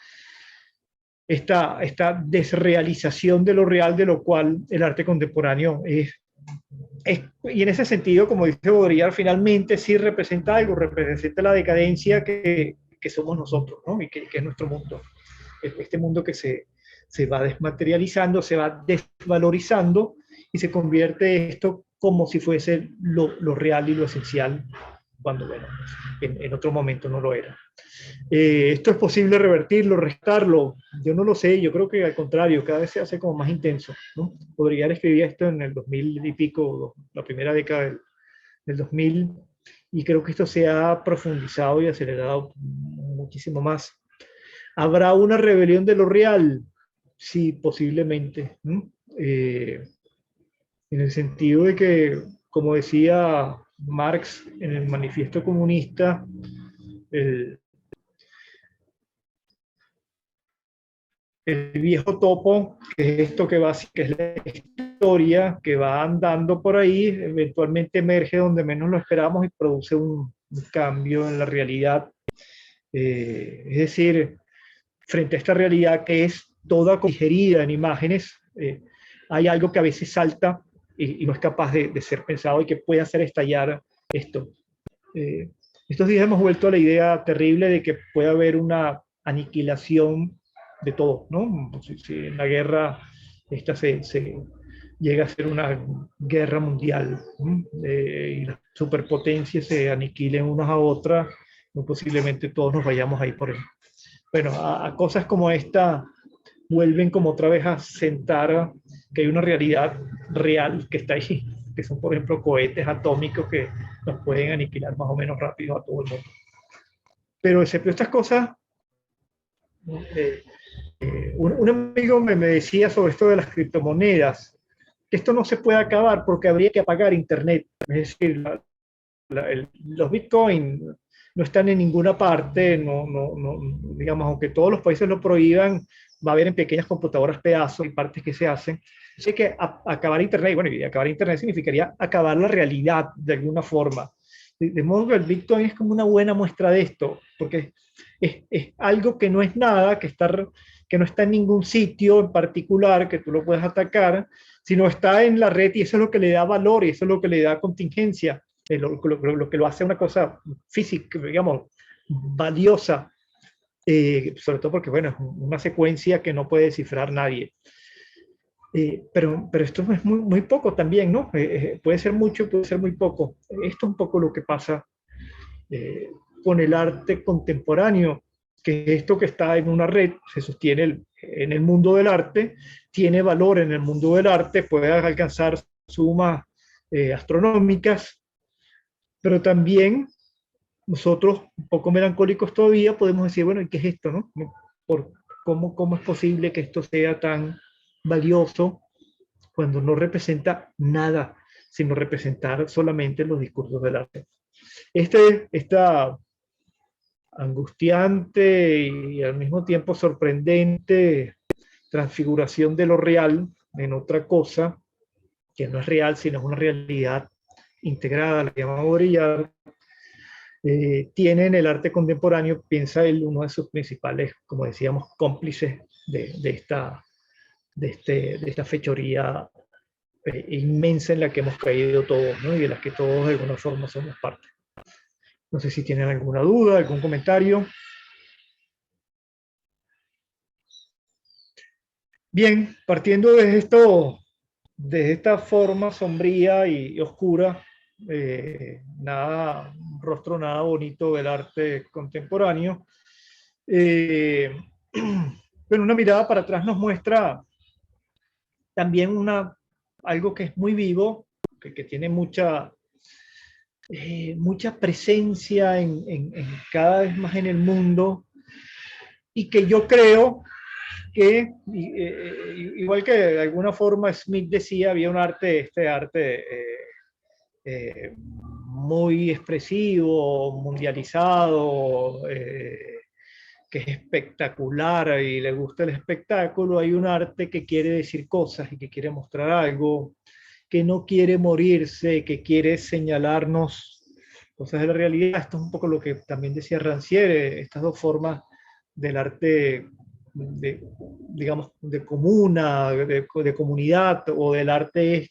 esta desrealización de lo real, de lo cual el arte contemporáneo es. Y en ese sentido, como dice Baudrillard, finalmente sí representa algo, representa la decadencia que somos nosotros, ¿no? Y que es nuestro mundo. Este mundo que se va desmaterializando, se va desvalorizando y se convierte esto como si fuese lo real y lo esencial, cuando, bueno, en otro momento no lo era. ¿Esto es posible revertirlo, restarlo? Yo no lo sé, yo creo que al contrario, cada vez se hace como más intenso, ¿no? Podría escribir esto en el 2000 y pico, la primera década del 2000, y creo que esto se ha profundizado y acelerado muchísimo más. ¿Habrá una rebelión de lo real? Sí, posiblemente, ¿no? En el sentido de que, como decía Marx en el Manifiesto Comunista, el viejo topo, que es esto que es la historia, que va andando por ahí, eventualmente emerge donde menos lo esperamos y produce un cambio en la realidad. Es decir, frente a esta realidad que es toda digerida en imágenes, hay algo que a veces salta y no es capaz de ser pensado y que puede hacer estallar esto. Estos días hemos vuelto a la idea terrible de que puede haber una aniquilación de todo, ¿no? Si en la guerra esta se llega a ser una guerra mundial, ¿no? Y las superpotencias se aniquilen unas a otras, muy posiblemente todos nos vayamos ahí por él. Bueno, a cosas como esta vuelven como otra vez a sentar que hay una realidad real que está ahí, que son, por ejemplo, cohetes atómicos que nos pueden aniquilar más o menos rápido a todo el mundo. Pero excepto estas cosas, un amigo me decía sobre esto de las criptomonedas, que esto no se puede acabar porque habría que apagar Internet. Es decir, los Bitcoin no están en ninguna parte, digamos, aunque todos los países lo prohíban, va a haber en pequeñas computadoras pedazos y partes que se hacen. Así que acabar Internet, bueno, y acabar Internet significaría acabar la realidad de alguna forma. De modo que el Bitcoin es como una buena muestra de esto, porque es algo que no es nada, que no está en ningún sitio en particular que tú lo puedas atacar, sino está en la red y eso es lo que le da valor y eso es lo que le da contingencia, lo que lo hace una cosa física, digamos, valiosa, sobre todo porque, bueno, es una secuencia que no puede descifrar nadie. Pero esto es muy poco también, ¿no? Puede ser mucho, puede ser muy poco. Esto es un poco lo que pasa con el arte contemporáneo, que esto que está en una red se sostiene en el mundo del arte, tiene valor en el mundo del arte, puede alcanzar sumas astronómicas, pero también nosotros, un poco melancólicos todavía, podemos decir, bueno, ¿y qué es esto, no? ¿Cómo es posible que esto sea tan valioso cuando no representa nada, sino representar solamente los discursos del arte? Esta angustiante y al mismo tiempo sorprendente transfiguración de lo real en otra cosa, que no es real, sino es una realidad integrada, la llama Baudrillard, tiene en el arte contemporáneo, piensa él, uno de sus principales, como decíamos, cómplices de esta fechoría inmensa en la que hemos caído todos, ¿no? Y de la que todos de alguna forma somos parte. No sé si tienen alguna duda, algún comentario. Bien, partiendo de esta forma sombría y oscura, un rostro nada bonito del arte contemporáneo, pero una mirada para atrás nos muestra también algo que es muy vivo, que tiene mucha presencia cada vez más en el mundo, y que yo creo que, igual que de alguna forma Smith decía, había un este arte muy expresivo, mundializado, que es espectacular y le gusta el espectáculo. Hay un arte que quiere decir cosas y que quiere mostrar algo, que no quiere morirse, que quiere señalarnos cosas de la realidad. Esto es un poco lo que también decía Rancière, estas dos formas del arte digamos, de comuna, de comunidad, o del arte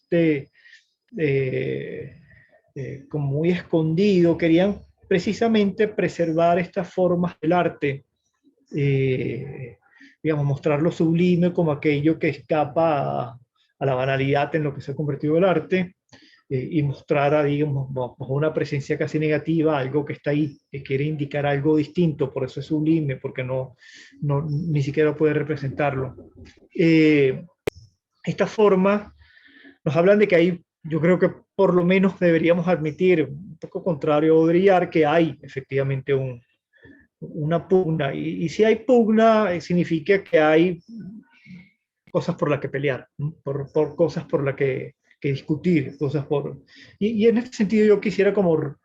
como muy escondido. Querían precisamente preservar estas formas del arte, digamos, mostrar lo sublime como aquello que escapa a la banalidad en lo que se ha convertido el arte, y mostrar, digamos, una presencia casi negativa, algo que está ahí, que quiere indicar algo distinto, por eso es sublime, porque ni siquiera puede representarlo. Esta forma nos hablan de que hay, yo creo que por lo menos deberíamos admitir, un poco contrario a Baudrillard, que hay efectivamente una pugna, y si hay pugna, significa que hay cosas por las que pelear, ¿no? por cosas por las que discutir, y en este sentido yo quisiera como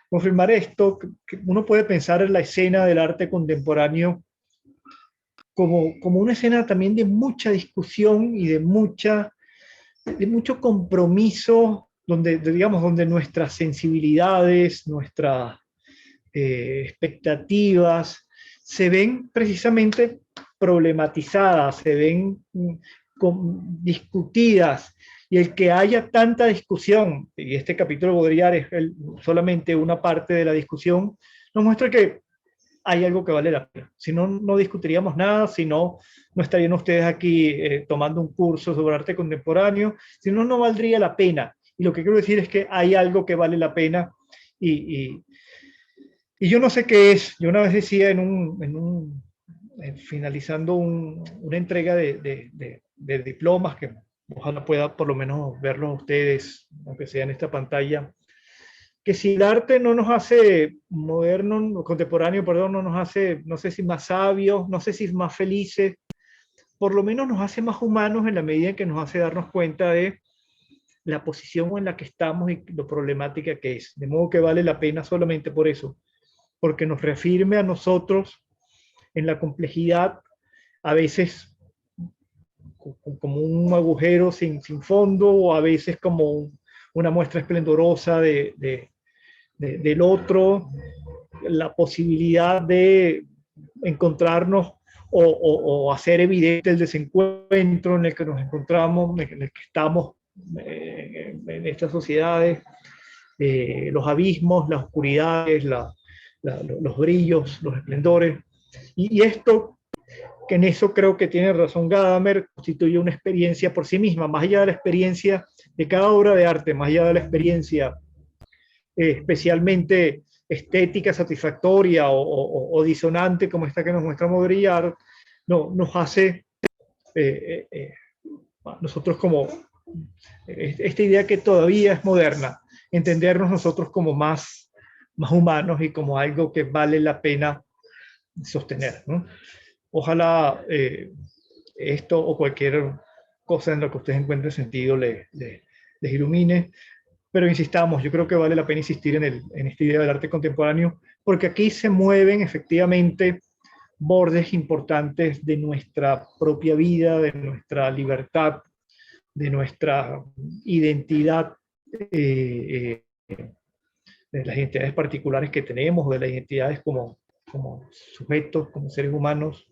confirmar esto, que uno puede pensar en la escena del arte contemporáneo como una escena también de mucha discusión y de mucho compromiso, donde nuestras sensibilidades, nuestras expectativas se ven precisamente problematizadas, se ven discutidas, y el que haya tanta discusión, y este capítulo de Baudrillard es solamente una parte de la discusión, nos muestra que hay algo que vale la pena. Si no, no discutiríamos nada, si no, no estarían ustedes aquí tomando un curso sobre arte contemporáneo, si no, no valdría la pena. Y lo que quiero decir es que hay algo que vale la pena, y yo no sé qué es. Yo una vez decía finalizando una entrega de diplomas, que ojalá pueda por lo menos verlos ustedes, aunque sea en esta pantalla, que si el arte no nos hace moderno, contemporáneo, perdón, no nos hace, no sé si más sabios, no sé si más felices, por lo menos nos hace más humanos en la medida en que nos hace darnos cuenta de la posición en la que estamos y lo problemática que es. De modo que vale la pena solamente por eso, porque nos reafirme a nosotros en la complejidad, a veces como un agujero sin fondo, o a veces como una muestra esplendorosa del otro, la posibilidad de encontrarnos o hacer evidente el desencuentro en el que nos encontramos, en el que estamos en estas sociedades, los abismos, las oscuridades, los brillos, los esplendores. Y esto, que en eso creo que tiene razón Gadamer, constituye una experiencia por sí misma, más allá de la experiencia de cada obra de arte, más allá de la experiencia especialmente estética, satisfactoria o disonante como esta que nos muestra Baudrillard, nos hace nosotros como esta idea que todavía es moderna, entendernos nosotros como más humanos y como algo que vale la pena sostener, ¿no? Ojalá esto o cualquier cosa en la que ustedes encuentren sentido les ilumine. Pero insistamos, yo creo que vale la pena insistir en esta idea del arte contemporáneo, porque aquí se mueven efectivamente bordes importantes de nuestra propia vida, de nuestra libertad, de nuestra identidad, de las identidades particulares que tenemos, de las identidades como sujetos, como seres humanos,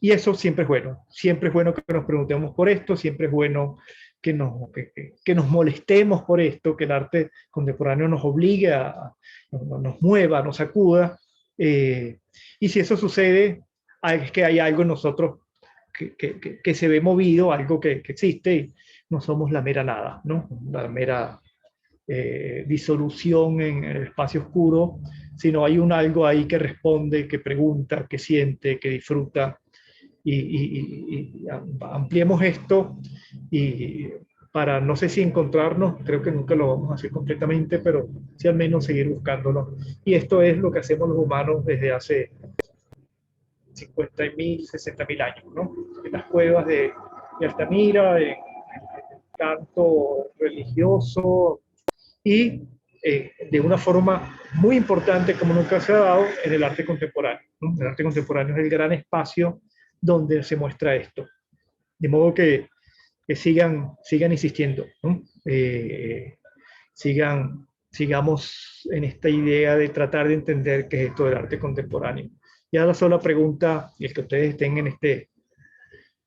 Y eso siempre es bueno que nos preguntemos por esto, siempre es bueno que nos molestemos por esto, que el arte contemporáneo nos obligue nos mueva, nos sacuda. Y si eso sucede, es que hay algo en nosotros que se ve movido, algo que existe, y no somos la mera nada, ¿no? La mera disolución en el espacio oscuro, sino hay un algo ahí que responde, que pregunta, que siente, que disfruta. Y ampliemos esto y para, no sé si encontrarnos, creo que nunca lo vamos a hacer completamente, pero sí al menos seguir buscándolo. Y esto es lo que hacemos los humanos desde hace 50.000, 60.000 años, ¿no? En las cuevas de Altamira, en el canto religioso y de una forma muy importante como nunca se ha dado en el arte contemporáneo, ¿no? El arte contemporáneo es el gran espacio donde se muestra esto. De modo que sigan insistiendo, ¿no? Sigamos en esta idea de tratar de entender qué es esto del arte contemporáneo. Ya la sola pregunta, y el que ustedes estén en este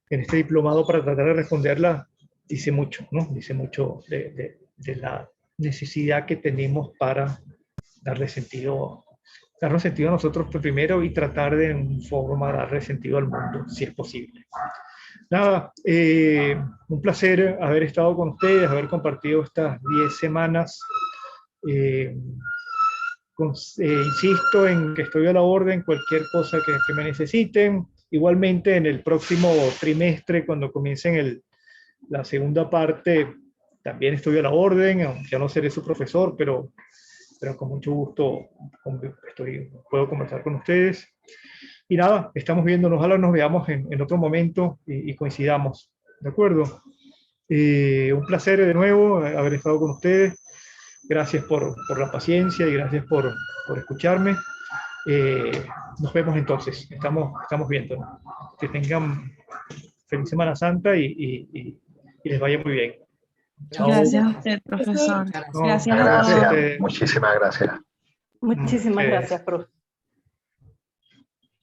diplomado para tratar de responderla, dice mucho, ¿no? Dice mucho de la necesidad que tenemos para darle sentido a nosotros primero y tratar de en forma darle sentido al mundo, si es posible. Nada, un placer haber estado con ustedes, haber compartido estas 10 semanas. Insisto en que estoy a la orden, cualquier cosa que me necesiten. Igualmente en el próximo trimestre, cuando comiencen la segunda parte, también estoy a la orden, aunque ya no seré su profesor, pero con mucho gusto puedo conversar con ustedes. Y nada, estamos viéndonos, ojalá nos veamos en otro momento y coincidamos, ¿de acuerdo? Un placer de nuevo haber estado con ustedes. Gracias por la paciencia y gracias por escucharme. Nos vemos entonces, estamos viéndonos. Que tengan feliz Semana Santa y les vaya muy bien. Chao. Gracias a usted, profesor. Muchas No, Gracias a gracias a todos. ustedes. Muchísimas gracias. Muchísimas Ustedes. gracias, profe.